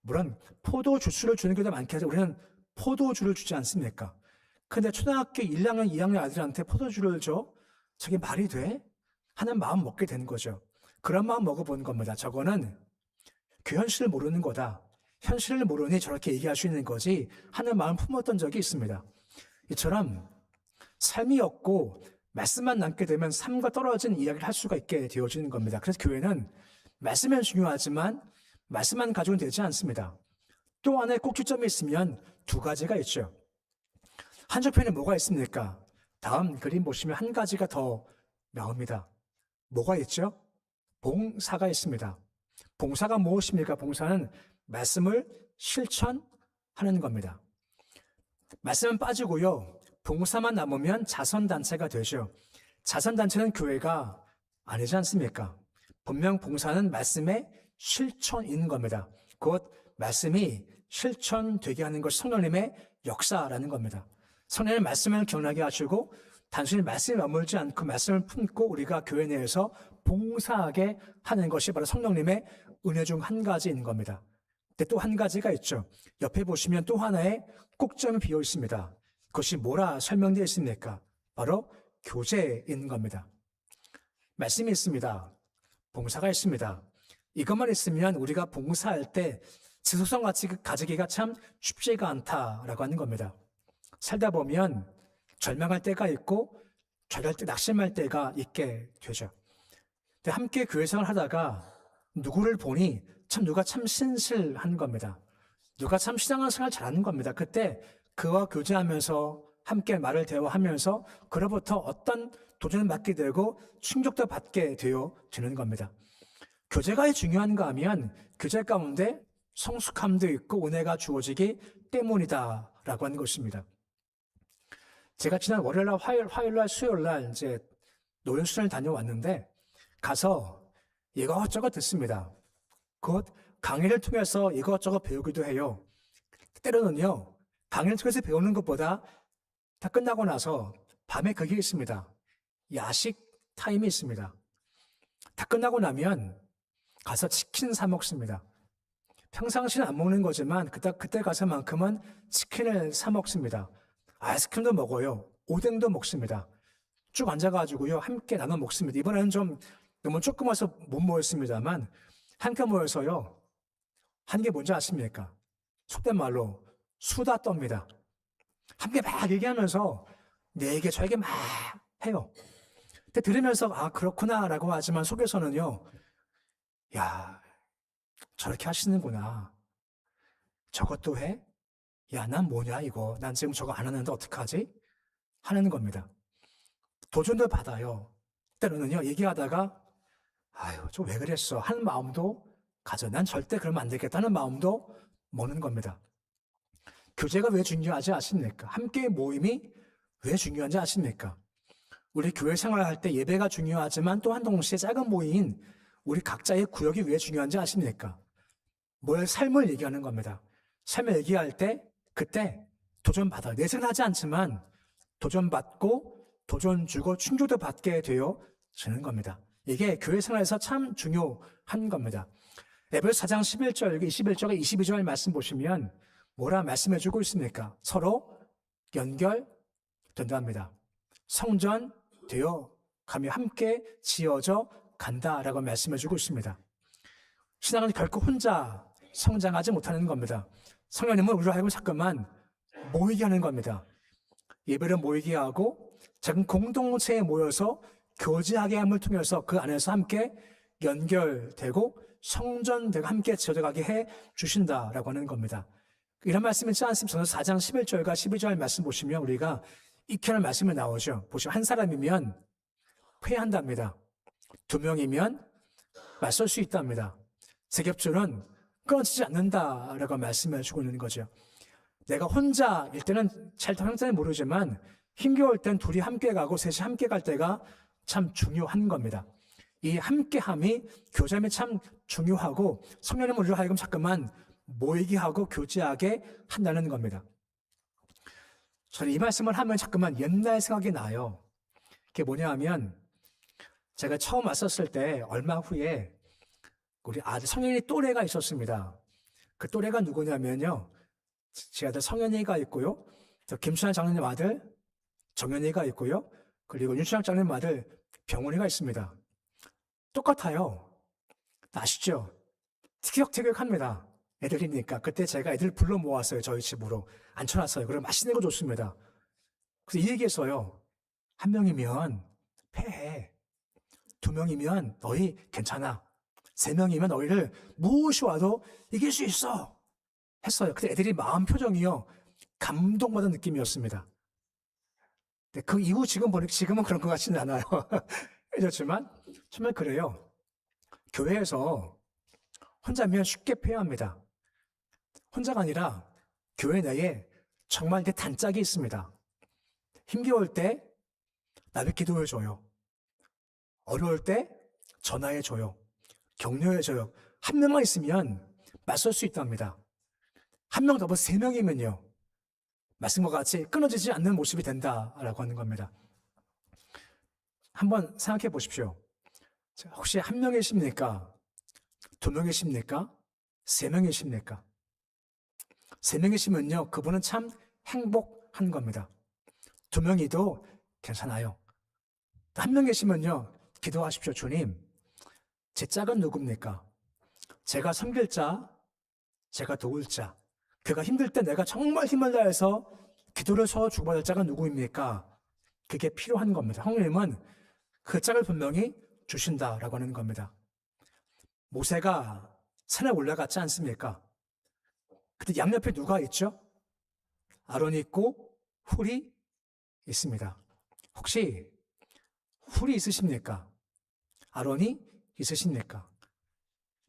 C: 물론 포도주스를 주는 경우도 많겠죠. 우리는 포도주를 주지 않습니까? 근데 초등학교 1학년, 2학년 아들한테 포도주를 줘? 저게 말이 돼? 하는 마음 먹게 되는 거죠. 그런 마음 먹어본 겁니다. 저거는 그 현실을 모르는 거다. 현실을 모르니 저렇게 얘기할 수 있는 거지 하는 마음 품었던 적이 있습니다. 이처럼 삶이 없고 말씀만 남게 되면 삶과 떨어진 이야기를 할 수가 있게 되어지는 겁니다. 그래서 교회는 말씀은 중요하지만 말씀만 가지고는 되지 않습니다. 또 하나의 꼭지점이 있으면 두 가지가 있죠. 한쪽편에 뭐가 있습니까? 다음 그림 보시면 한 가지가 더 나옵니다. 뭐가 있죠? 봉사가 있습니다. 봉사가 무엇입니까? 봉사는 말씀을 실천하는 겁니다. 말씀은 빠지고요. 봉사만 남으면 자선단체가 되죠. 자선단체는 교회가 아니지 않습니까? 분명 봉사는 말씀의 실천인 겁니다. 곧 말씀이 실천되게 하는 것이 성령님의 역사라는 겁니다. 성령의 말씀을 기억나게 하시고 단순히 말씀에 머물지 않고 말씀을 품고 우리가 교회 내에서 봉사하게 하는 것이 바로 성령님의 은혜 중 한 가지인 겁니다. 근데 또 한 가지가 있죠. 옆에 보시면 또 하나의 꼭점이 비어 있습니다. 그것이 뭐라 설명되어 있습니까? 바로 교제인 겁니다. 말씀이 있습니다. 봉사가 있습니다. 이것만 있으면 우리가 봉사할 때 지속성 가지기가 참 쉽지가 않다라고 하는 겁니다. 살다 보면 절망할 때가 있고 절할 때 낙심할 때가 있게 되죠. 근데 함께 교회 생활을 하다가 누구를 보니 누가 참 신실한 겁니다. 누가 참 신앙생활 잘하는 겁니다. 그때 그와 교제하면서 함께 말을 대화하면서 그로부터 어떤 도전을 받게 되고 충격도 받게 되는 겁니다. 교제가 중요한가 하면 교제 가운데 성숙함도 있고 은혜가 주어지기 때문이다라고 하는 것입니다. 제가 지난 월요일날, 화요일날, 수요일날 이제 노인수련을 다녀왔는데 가서 이것저것 듣습니다. 곧 강의를 통해서 이것저것 배우기도 해요. 때로는요, 강의를 통해서 배우는 것보다 다 끝나고 나서 밤에 그게 있습니다. 야식 타임이 있습니다. 다 끝나고 나면 가서 치킨 사 먹습니다. 평상시는 안 먹는 거지만 그때 가서만큼은 치킨을 사 먹습니다. 아이스크림도 먹어요. 오뎅도 먹습니다. 쭉 앉아가지고요, 함께 나눠 먹습니다. 이번에는 좀 너무 조금 와서 못 모였습니다만 함께 모여서요, 한 게 뭔지 아십니까? 속된 말로 수다 떱니다. 함께 막 얘기하면서 내 얘기 저 얘기 막 해요. 근데 들으면서 아 그렇구나라고 하지만 속에서는요, 야 저렇게 하시는구나. 저것도 해? 야 난 뭐냐 이거. 난 지금 저거 안 하는데 어떡하지? 하는 겁니다. 도전도 받아요. 때로는요 얘기하다가 아유 저 왜 그랬어 하는 마음도 가져. 난 절대 그러면 안 되겠다는 마음도 먹는 겁니다. 교제가 왜 중요하지 아십니까? 함께 모임이 왜 중요한지 아십니까? 우리 교회 생활할 때 예배가 중요하지만 또한 동시에 작은 모임인 우리 각자의 구역이 왜 중요한지 아십니까? 뭐의 삶을 얘기하는 겁니다. 삶을 얘기할 때 그때 도전받아요. 내세는 하지 않지만 도전받고 도전 주고 충족도 받게 되어지는 겁니다. 이게 교회 생활에서 참 중요한 겁니다. 에베소 4장 11절, 21절, 22절 말씀 보시면 뭐라 말씀해주고 있습니까? 서로 연결된답니다. 성전되어 가며 함께 지어져 간다라고 말씀해주고 있습니다. 신앙은 결코 혼자 성장하지 못하는 겁니다. 성령님은 우리로 하여금 잠깐만 모이게 하는 겁니다. 예배를 모이게 하고 작은 공동체에 모여서 교제하게 함을 통해서 그 안에서 함께 연결되고 성전되고 함께 지어져가게 해 주신다라고 하는 겁니다. 이런 말씀이 있지 않습니까? 4장 11절과 12절 말씀 보시면 우리가 익히 하는 말씀이 나오죠. 보시면 한 사람이면 회한답니다. 2명이면 맞설 수 있답니다. 세 겹줄은 끊어지지 않는다라고 말씀해 주고 있는 거죠. 내가 혼자일 때는 잘 형태는 모르지만 힘겨울 땐 둘이 함께 가고 셋이 함께 갈 때가 참 중요한 겁니다. 이 함께함이 교제함이 참 중요하고 성령님은 우리로 하여금 자꾸만 모이게 하고 교제하게 한다는 겁니다. 저는 이 말씀을 하면 자꾸만 옛날 생각이 나요. 그게 뭐냐 하면 제가 처음 왔었을 때 얼마 후에 우리 아들 성현이 또래가 있었습니다. 그 또래가 누구냐면요. 제 아들 성현이가 있고요. 김수환 장로님 아들 정현이가 있고요. 그리고 윤수장 장로님 아들 병원이가 있습니다. 똑같아요. 아시죠? 티격태격합니다. 애들이니까. 그때 제가 애들 불러 모았어요. 저희 집으로. 앉혀놨어요. 그럼 맛있는 거 줬습니다. 그래서 이 얘기했어요. 1명이면 패해. 2명이면 너희 괜찮아. 3명이면 너희를 무엇이 와도 이길 수 있어. 했어요. 근데 애들이 마음 표정이요. 감동받은 느낌이었습니다. 그 이후 지금은 그런 것 같지는 않아요. 그렇지만 정말 그래요. 교회에서 혼자면 쉽게 패합니다. 혼자가 아니라 교회 내에 정말 이게 단짝이 있습니다. 힘겨울 때 나를 기도해줘요. 어려울 때 전화해줘요. 격려해줘요. 한 명만 있으면 맞설 수 있답니다. 한 명 더, 3명이면요. 말씀과 같이 끊어지지 않는 모습이 된다라고 하는 겁니다. 한번 생각해 보십시오. 혹시 1명이십니까? 2명이십니까? 3명이십니까? 3명이시면요. 그분은 참 행복한 겁니다. 2명이도 괜찮아요. 1명이시면요. 기도하십시오. 주님, 제 짝은 누굽니까? 제가 섬길 자, 제가 도울 자. 그가 힘들 때 내가 정말 힘을 다해서 기도를 서어 주고받을 자가 누구입니까? 그게 필요한 겁니다. 하나님은 그 짝을 분명히 주신다라고 하는 겁니다. 모세가 산에 올라갔지 않습니까? 그때 양옆에 누가 있죠? 아론이 있고 훌이 있습니다. 혹시 훌이 있으십니까? 아론이 있으십니까?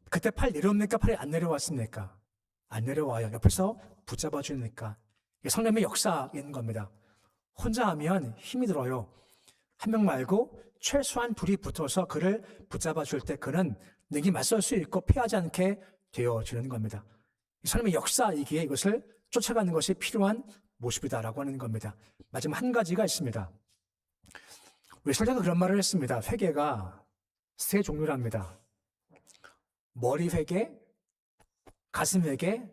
C: 그때 팔 내려옵니까? 팔이 안 내려왔습니까? 안 내려와요. 옆에서 붙잡아 주니까. 이게 성령의 역사인 겁니다. 혼자 하면 힘이 들어요. 1명 말고 최소한 2이 붙어서 그를 붙잡아 줄 때 그는 능히 맞설 수 있고 피하지 않게 되어지는 겁니다. 성령의 역사이기에 이것을 쫓아가는 것이 필요한 모습이다라고 하는 겁니다. 마지막 한 가지가 있습니다. 우리 설교도 그런 말을 했습니다. 회개가 3 종류랍니다. 머리 회개, 가슴 회개,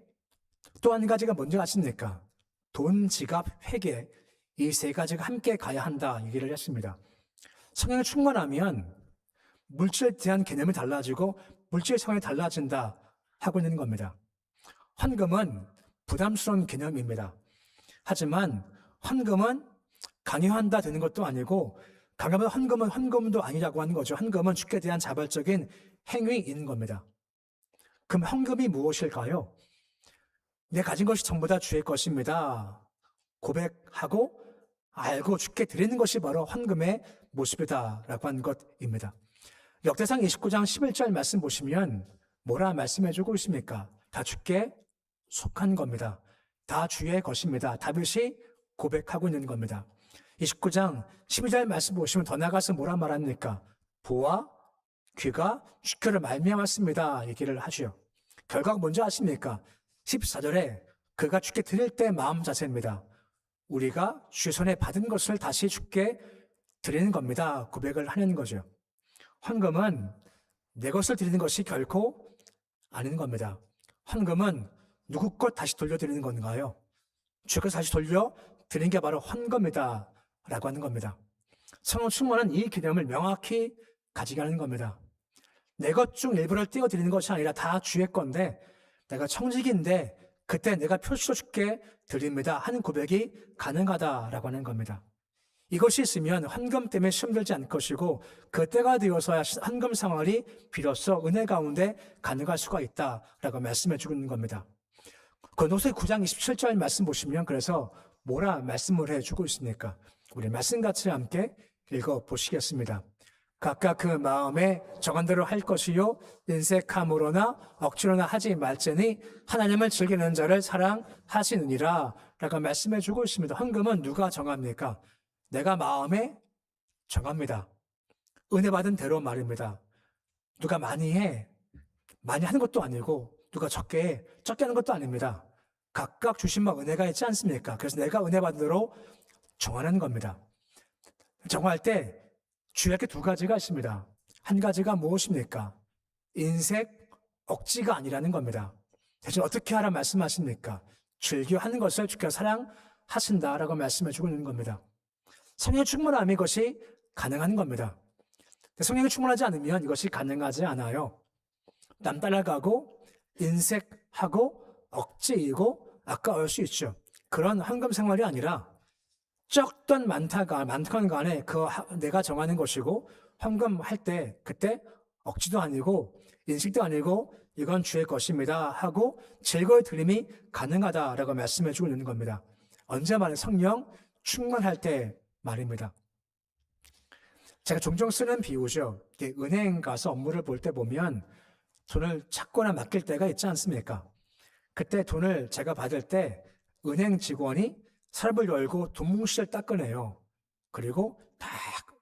C: 또 한 가지가 뭔지 아십니까? 돈, 지갑, 회개, 이 3가지가 함께 가야 한다 얘기를 했습니다. 성령이 충만하면 물질에 대한 개념이 달라지고 물질의 성향이 달라진다 하고 있는 겁니다. 헌금은 부담스러운 개념입니다. 하지만 헌금은 강요한다 되는 것도 아니고 강요하면 헌금은 헌금도 아니라고 하는 거죠. 헌금은 주께 대한 자발적인 행위인 겁니다. 그럼 헌금이 무엇일까요? 내 가진 것이 전부 다 주의 것입니다. 고백하고 알고 주께 드리는 것이 바로 헌금의 모습이다라고 하는 것입니다. 역대상 29장 11절 말씀 보시면 뭐라 말씀해주고 있습니까? 다 주께 속한 겁니다. 다 주의 것입니다. 다윗이 고백하고 있는 겁니다. 29장 12절 말씀 보시면 더 나가서 뭐라 말합니까? 보아 귀가 주께를 말미암았습니다. 얘기를 하죠. 결과가 뭔지 아십니까? 14절에 그가 주께 드릴 때 마음 자세입니다. 우리가 주의 손에 받은 것을 다시 주께 드리는 겁니다. 고백을 하는 거죠. 헌금은 내 것을 드리는 것이 결코 아닌 겁니다. 헌금은 누구 것 다시 돌려드리는 건가요? 주의 것 다시 돌려드리는 게 바로 헌금이다 라고 하는 겁니다. 성령 충만은 이 개념을 명확히 가지게 하는 겁니다. 내 것 중 일부를 떼어드리는 것이 아니라 다 주의 건데 내가 청직인데 그때 내가 표시로 주께 드립니다 하는 고백이 가능하다라고 하는 겁니다. 이것이 있으면 헌금 때문에 시험들지 않을 것이고 그때가 되어서야 헌금 생활이 비로소 은혜 가운데 가능할 수가 있다라고 말씀해 주고 있는 겁니다. 고린도서 9장 27절 말씀 보시면 그래서 뭐라 말씀을 해주고 있습니까? 우리 말씀 같이 함께 읽어보시겠습니다. 각각 그 마음에 정한 대로 할 것이요 인색함으로나 억지로나 하지 말지니 하나님을 즐기는 자를 사랑하시느니라 라고 말씀해 주고 있습니다. 헌금은 누가 정합니까? 내가 마음에 정합니다. 은혜 받은 대로 말입니다. 누가 많이 하는 것도 아니고 누가 적게 하는 것도 아닙니다. 각각 주신 바 은혜가 있지 않습니까? 그래서 내가 은혜 받은 대로 정하는 겁니다. 정할 때 주의할 게 두 가지가 있습니다. 한 가지가 무엇입니까? 인색, 억지가 아니라는 겁니다. 대신 어떻게 하라 말씀하십니까? 즐겨 하는 것을 주께서 사랑하신다라고 말씀해 주고 있는 겁니다. 성령의 충만함이 이것이 가능한 겁니다. 성령이 충만하지 않으면 이것이 가능하지 않아요. 남 따라가고 인색하고 억지이고 아까울 수 있죠. 그런 헌금 생활이 아니라 적던 많건 간에 내가 정하는 것이고 헌금할 때 그때 억지도 아니고 인식도 아니고 이건 주의 것입니다 하고 즐거이 드림이 가능하다라고 말씀해 주고 있는 겁니다. 언제 말해? 성령 충만할 때 말입니다. 제가 종종 쓰는 비유죠. 은행 가서 업무를 볼 때 보면 돈을 찾거나 맡길 때가 있지 않습니까? 그때 돈을 제가 받을 때 은행 직원이 서랍을 열고 돈 뭉치를 딱 꺼내요. 그리고 딱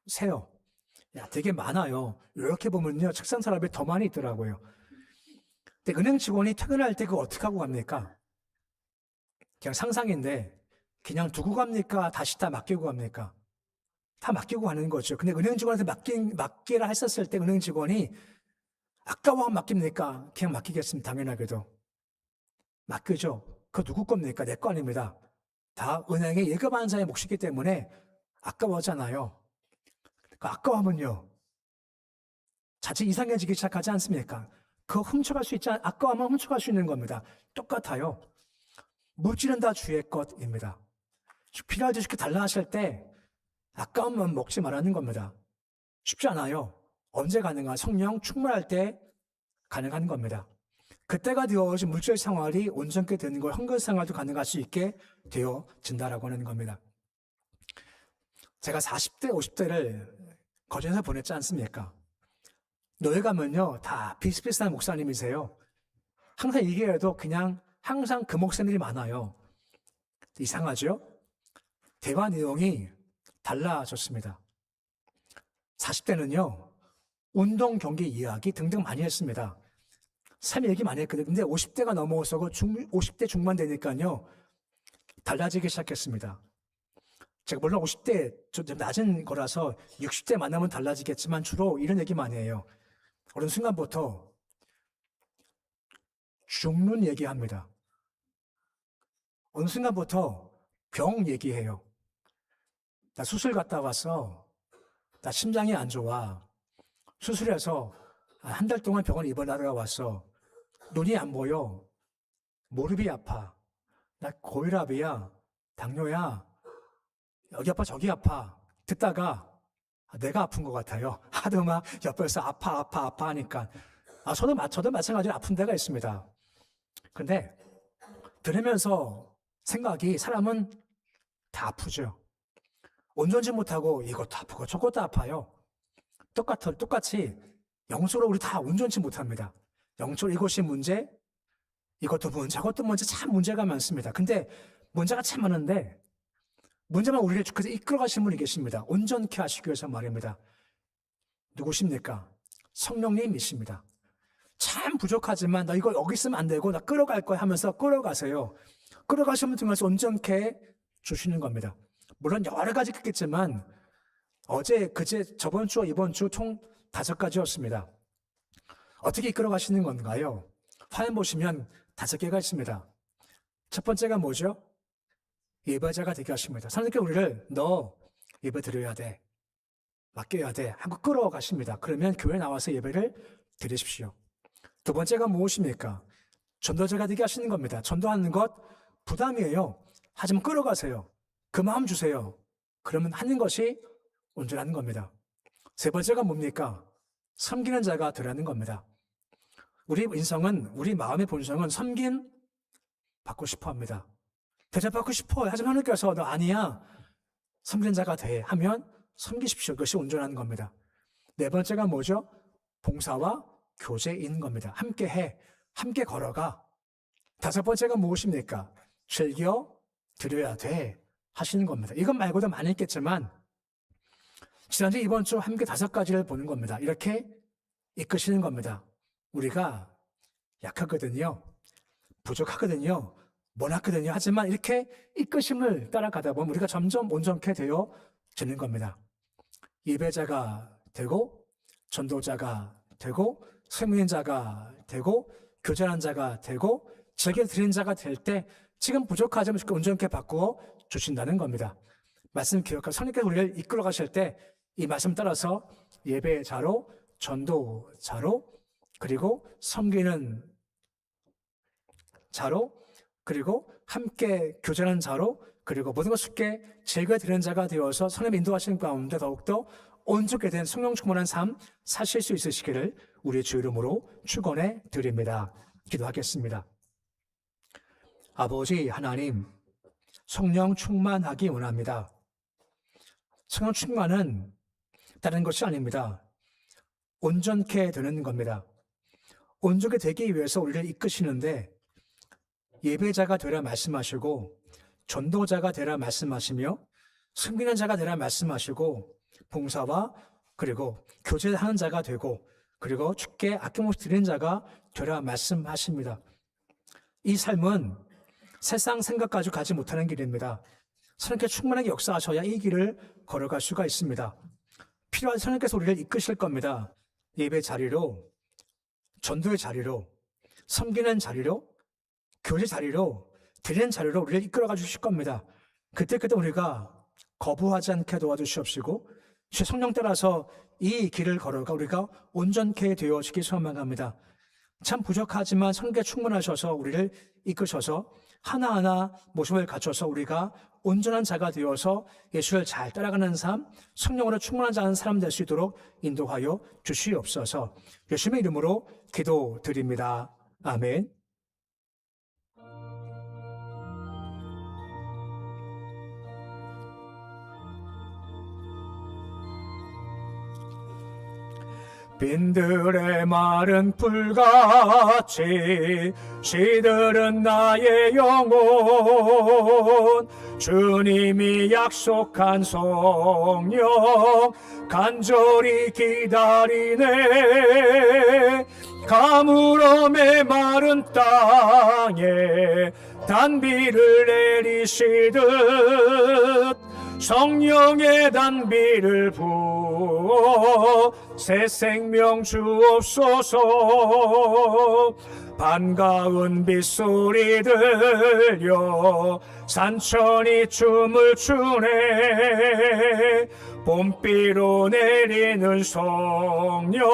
C: 세요. 야, 되게 많아요. 이렇게 보면요, 책상 서랍에 더 많이 있더라고요. 근데 은행 직원이 퇴근할 때 그거 어떻게 하고 갑니까? 그냥 상상인데 그냥 두고 갑니까? 다시 다 맡기고 갑니까? 다 맡기고 가는 거죠. 근데 은행 직원한테 맡기라 했었을 때 은행 직원이 아까워 맡깁니까? 그냥 맡기겠습니다. 당연하게도. 맡기죠. 그거 누구 겁니까? 내 거 아닙니다. 다 은행에 예금한 자의 몫이기 때문에 아까워하잖아요. 아까워하면요, 자칫 이상해지기 시작하지 않습니까? 그거 훔쳐갈 수 있지 아까워하면 훔쳐갈 수 있는 겁니다. 똑같아요. 물질은 다 주의 것입니다. 필요할 때 주께 달라 하실 때 아까우면 먹지 말라는 겁니다. 쉽지 않아요. 언제 가능한? 성령 충만할 때 가능한 겁니다. 그때가 되어진 물질 생활이 온전케 되는 걸 헌금 생활도 가능할 수 있게 되어진다라고 하는 겁니다. 제가 40대, 50대를 거제에서 보냈지 않습니까? 노예 가면요, 다 비슷비슷한 목사님이세요. 항상 얘기해도 그냥 항상 그 목사님들이 많아요. 이상하죠? 대화 내용이 달라졌습니다. 40대는요, 운동, 경기 이야기 등등 많이 했습니다. 삶 얘기 많이 했거든요. 근데 50대가 넘어서 50대 중반 되니까요, 달라지기 시작했습니다. 제가 물론 50대 좀 낮은 거라서 60대 만나면 달라지겠지만 주로 이런 얘기 많이 해요. 어느 순간부터 죽는 얘기합니다. 어느 순간부터 병 얘기해요. 나 수술 갔다 왔어. 나 심장이 안 좋아. 수술해서 한 달 동안 병원 입원하다가 왔어. 눈이 안 보여. 무릎이 아파. 나 고혈압이야. 당뇨야. 여기 아파 저기 아파. 듣다가 내가 아픈 것 같아요. 하도 막 옆에서 아파 하니까. 저도 마찬가지로 아픈 데가 있습니다. 근데 들으면서 생각이, 사람은 다 아프죠. 온전치 못하고 이것도 아프고 저것도 아파요. 똑같이 영적으로 우리 다 온전치 못합니다. 영적으로 이것이 문제, 이것도 문제, 저것도 문제, 참 문제가 많습니다. 근데 문제가 참 많은데 문제만 우리를 주께서 이끌어 가신 분이 계십니다. 온전케 하시기 위해서 말입니다. 누구십니까? 성령님이십니다. 참 부족하지만 너 이거 여기 있으면 안 되고 나 끌어갈 거야 하면서 끌어가세요. 끌어가시면 통해서 온전케 주시는 겁니다. 물론 여러 가지 있겠지만 어제, 그제, 저번 주와 이번 주 총 5가지였습니다. 어떻게 이끌어 가시는 건가요? 화면 보시면 5개가 있습니다. 첫 번째가 뭐죠? 예배자가 되게 하십니다. 하나님께서 우리를 너 예배 드려야 돼, 맡겨야 돼 하고 끌어가십니다. 그러면 교회 나와서 예배를 드리십시오. 두 번째가 무엇입니까? 전도자가 되게 하시는 겁니다. 전도하는 것 부담이에요. 하지만 끌어가세요. 그 마음 주세요. 그러면 하는 것이 온전한 겁니다. 세 번째가 뭡니까? 섬기는 자가 되라는 겁니다. 우리 인성은, 우리 마음의 본성은 섬김 받고 싶어 합니다. 대접받고 싶어요. 하지만 하나님께서 너 아니야, 섬기는 자가 돼 하면 섬기십시오. 그것이 온전한 겁니다. 네 번째가 뭐죠? 봉사와 교제인 겁니다. 함께 해, 함께 걸어가. 다섯 번째가 무엇입니까? 즐겨 드려야 돼 하시는 겁니다. 이것 말고도 많이 있겠지만 지난주 이번 주 함께 5가지를 보는 겁니다. 이렇게 이끄시는 겁니다. 우리가 약하거든요, 부족하거든요, 못하거든요. 하지만 이렇게 이끄심을 따라가다 보면 우리가 점점 온전케 되어지는 겁니다. 예배자가 되고 전도자가 되고 설명자가 되고 교제하는 자가 되고 즐겨 드리는 자가 될 때 지금 부족하지만 온전케 바꾸어 주신다는 겁니다. 말씀 기억하고 성령께서 우리를 이끌어 가실 때 이 말씀 따라서 예배자로, 전도자로, 그리고 섬기는 자로, 그리고 함께 교제하는 자로, 그리고 모든 것을 쉽게 즐겨 드리는 자가 되어서 성령 인도하시는 가운데 더욱더 온전케 된 성령 충만한 삶 사실 수 있으시기를 우리 주 이름으로 축원해 드립니다. 기도하겠습니다. 아버지 하나님, 성령 충만하기 원합니다. 성령 충만은 다른 것이 아닙니다. 온전케 되는 겁니다. 온전케 되기 위해서 우리를 이끄시는데 예배자가 되라 말씀하시고 전도자가 되라 말씀하시며 섬기는 자가 되라 말씀하시고 봉사와 그리고 교제하는 자가 되고 그리고 주께 아낌없이 드리는 자가 되라 말씀하십니다. 이 삶은 세상 생각 가지고 가지 못하는 길입니다. 하나님께 충만하게 역사하셔야 이 길을 걸어갈 수가 있습니다. 필요한 하나님께서 우리를 이끄실 겁니다. 예배 자리로, 전도의 자리로, 섬기는 자리로, 교제 자리로, 드리는 자리로 우리를 이끌어가 주실 겁니다. 그때 우리가 거부하지 않게 도와주시옵시고 주 성령 따라서 이 길을 걸어가 우리가 온전케 되어지기 소망합니다. 참 부족하지만 성령께 충만하셔서 우리를 이끄셔서 하나하나 모습을 갖춰서 우리가 온전한 자가 되어서 예수를 잘 따라가는 삶, 성령으로 충만한 자는 사람 될 수 있도록 인도하여 주시옵소서. 예수님의 이름으로 기도드립니다. 아멘.
B: 빈들의 마른 풀같이 시들은 나의 영혼, 주님이 약속한 성령 간절히 기다리네. 가물어 메마른 땅에 단비를 내리시듯 성령의 단비를 부어 새 생명 주옵소서. 반가운 빗소리 들려 산천이 춤을 추네. 봄비로 내리는 성령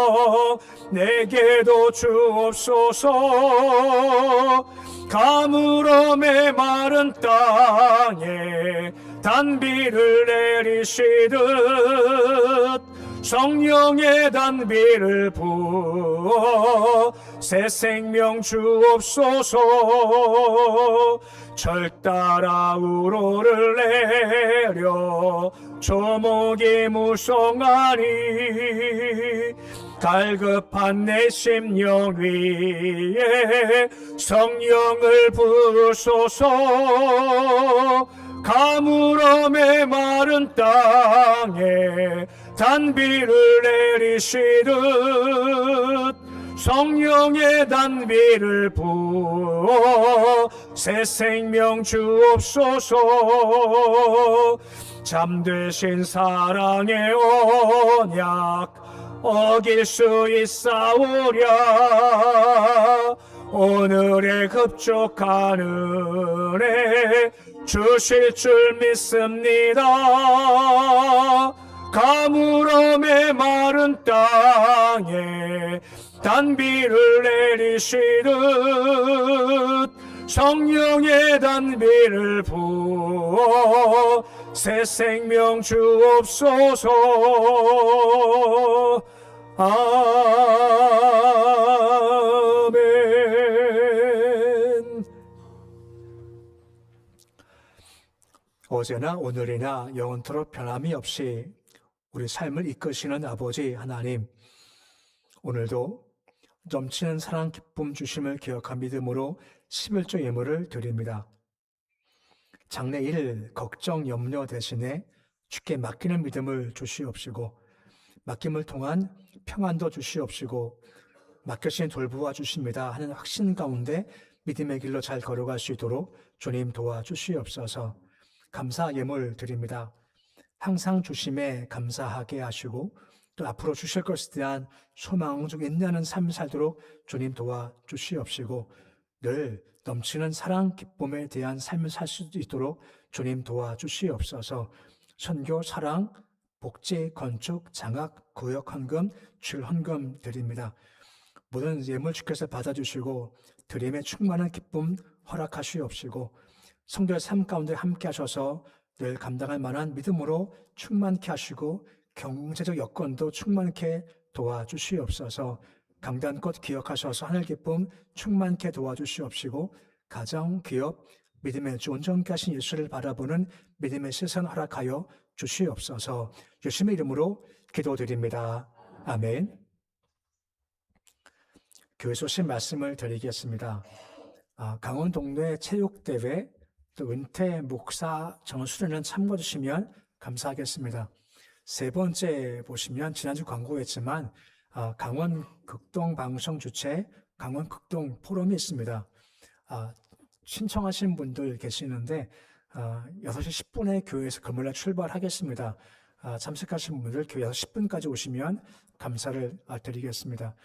B: 내게도 주옵소서. 가물어 메마른 땅에 단비를 내리시듯 성령의 단비를 부어 새 생명 주옵소서. 절 따라 우로를 내려 조목이 무성하니 갈급한 내 심령 위에 성령을 부으소서. 가물어 메마른 땅에 단비를 내리시듯 성령의 단비를 부어 새 생명 주옵소서. 잠드신 사랑의 언약 어길 수 있사오랴. 오늘의 급족한 은혜 주실 줄 믿습니다. 가물음의 마른 땅에 단비를 내리시듯 성령의 단비를 부어 새 생명 주옵소서. 아멘.
C: 어제나 오늘이나 영원토록 변함이 없이 우리 삶을 이끄시는 아버지 하나님, 오늘도 넘치는 사랑 기쁨 주심을 기억한 믿음으로 11조 예물을 드립니다. 장래 일 걱정 염려 대신에 주께 맡기는 믿음을 주시옵시고 맡김을 통한 평안도 주시옵시고 맡겨진 돌보아 주십니다 하는 확신 가운데 믿음의 길로 잘 걸어갈 수 있도록 주님 도와주시옵소서. 감사 예물 드립니다. 항상 주심에 감사하게 하시고 또 앞으로 주실 것에 대한 소망 중 인내하는 삶 살도록 주님 도와주시옵시고 늘 넘치는 사랑 기쁨에 대한 삶을 살 수 있도록 주님 도와주시옵소서. 선교, 사랑, 복지, 건축, 장학, 구역 헌금, 줄 헌금 드립니다. 모든 예물 주께서 받아주시고 드림에 충만한 기쁨 허락하시옵시고 성도의 삶 가운데 함께 하셔서 늘 감당할 만한 믿음으로 충만케 하시고 경제적 여건도 충만케 도와주시옵소서. 강단껏 기억하셔서 하늘 기쁨 충만케 도와주시옵시고 가정, 기업, 믿음의 주 온전케 하신 예수를 바라보는 믿음의 시선 허락하여 주시옵소서. 예수님의 이름으로 기도드립니다. 아멘. 교회 소식 말씀을 드리겠습니다. 강원 동네 체육대회 또 은퇴 목사 정수련은 참고해 주시면 감사하겠습니다. 세 번째 보시면 지난주 광고했지만 강원 극동 방송 주최 강원 극동 포럼이 있습니다. 신청하신 분들 계시는데 6시 10분에 교회에서 금요일날 출발하겠습니다. 참석하신 분들 교회 6시 10분까지 오시면 감사를 드리겠습니다.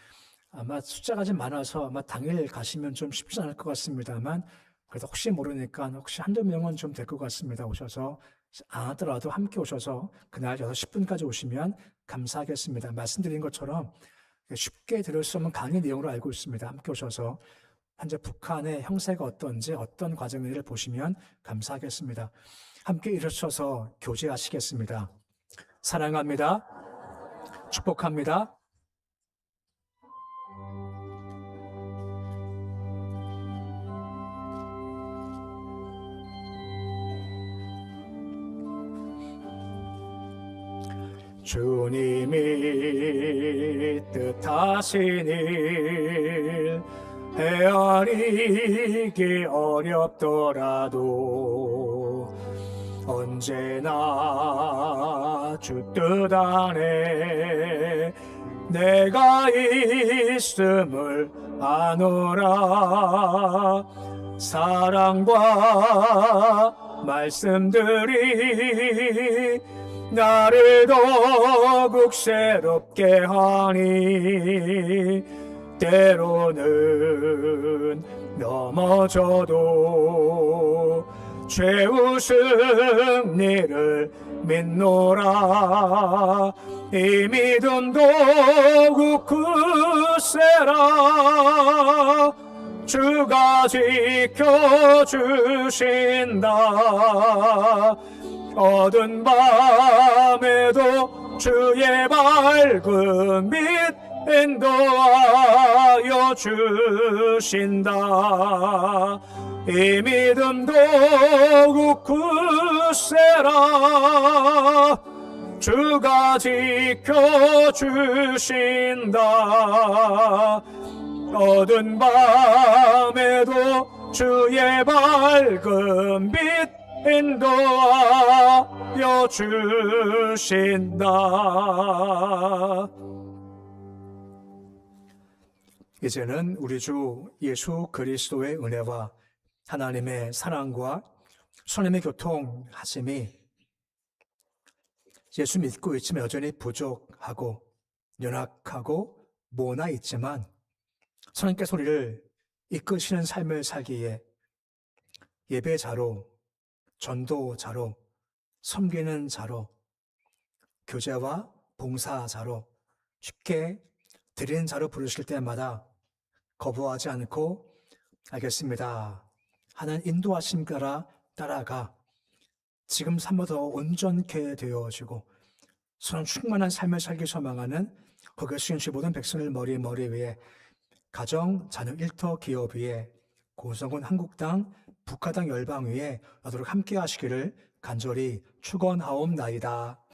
C: 아마 숫자가 좀 많아서 아마 당일 가시면 좀 쉽지 않을 것 같습니다만 그래도 혹시 모르니까 혹시 한두 명은 좀 될 것 같습니다. 오셔서 안 하더라도 함께 오셔서 그날 6시 10분까지 오시면 감사하겠습니다. 말씀드린 것처럼 쉽게 들을 수 없는 강의 내용으로 알고 있습니다. 함께 오셔서 현재 북한의 형세가 어떤지 어떤 과정인지를 보시면 감사하겠습니다. 함께 일어서서 교제하시겠습니다. 사랑합니다. 축복합니다. 주님이 뜻하신 일 헤아리기 어렵더라도 언제나 주 뜻 안에 내가 있음을 아노라. 사랑과 말씀들이 나를 더욱 새롭게 하니 때로는 넘어져도 최후 승리를 믿노라. 이 믿음 더욱 굳세라. 주가 지켜주신다. 어두운 밤에도 주의 밝은 빛 인도하여 주신다. 이 믿음 더욱 굳세라. 주가 지켜주신다. 어두운 밤에도 주의 밝은 빛 인도하여 주신다. 이제는 우리 주 예수 그리스도의 은혜와 하나님의 사랑과 하나님의 교통하심이 예수 믿고 있지만 여전히 부족하고 연약하고 모나 있지만 하나님께서 우리를 이끄시는 삶을 살기에 예배자로, 전도자로, 섬기는 자로, 교제와 봉사자로, 쉽게 드리는 자로 부르실 때마다 거부하지 않고 알겠습니다 하는 인도하심 따라 따라가 지금 삶보다 더 온전케 되어지고 서로 충만한 삶을 살기 소망하는 거기에 수행시 모든 백성을 머리 위에 가정, 자녀, 일터, 기업 위에 고성군 한국당, 북한당 열방 위에 나도록 함께 하시기를 간절히 축원하옵나이다.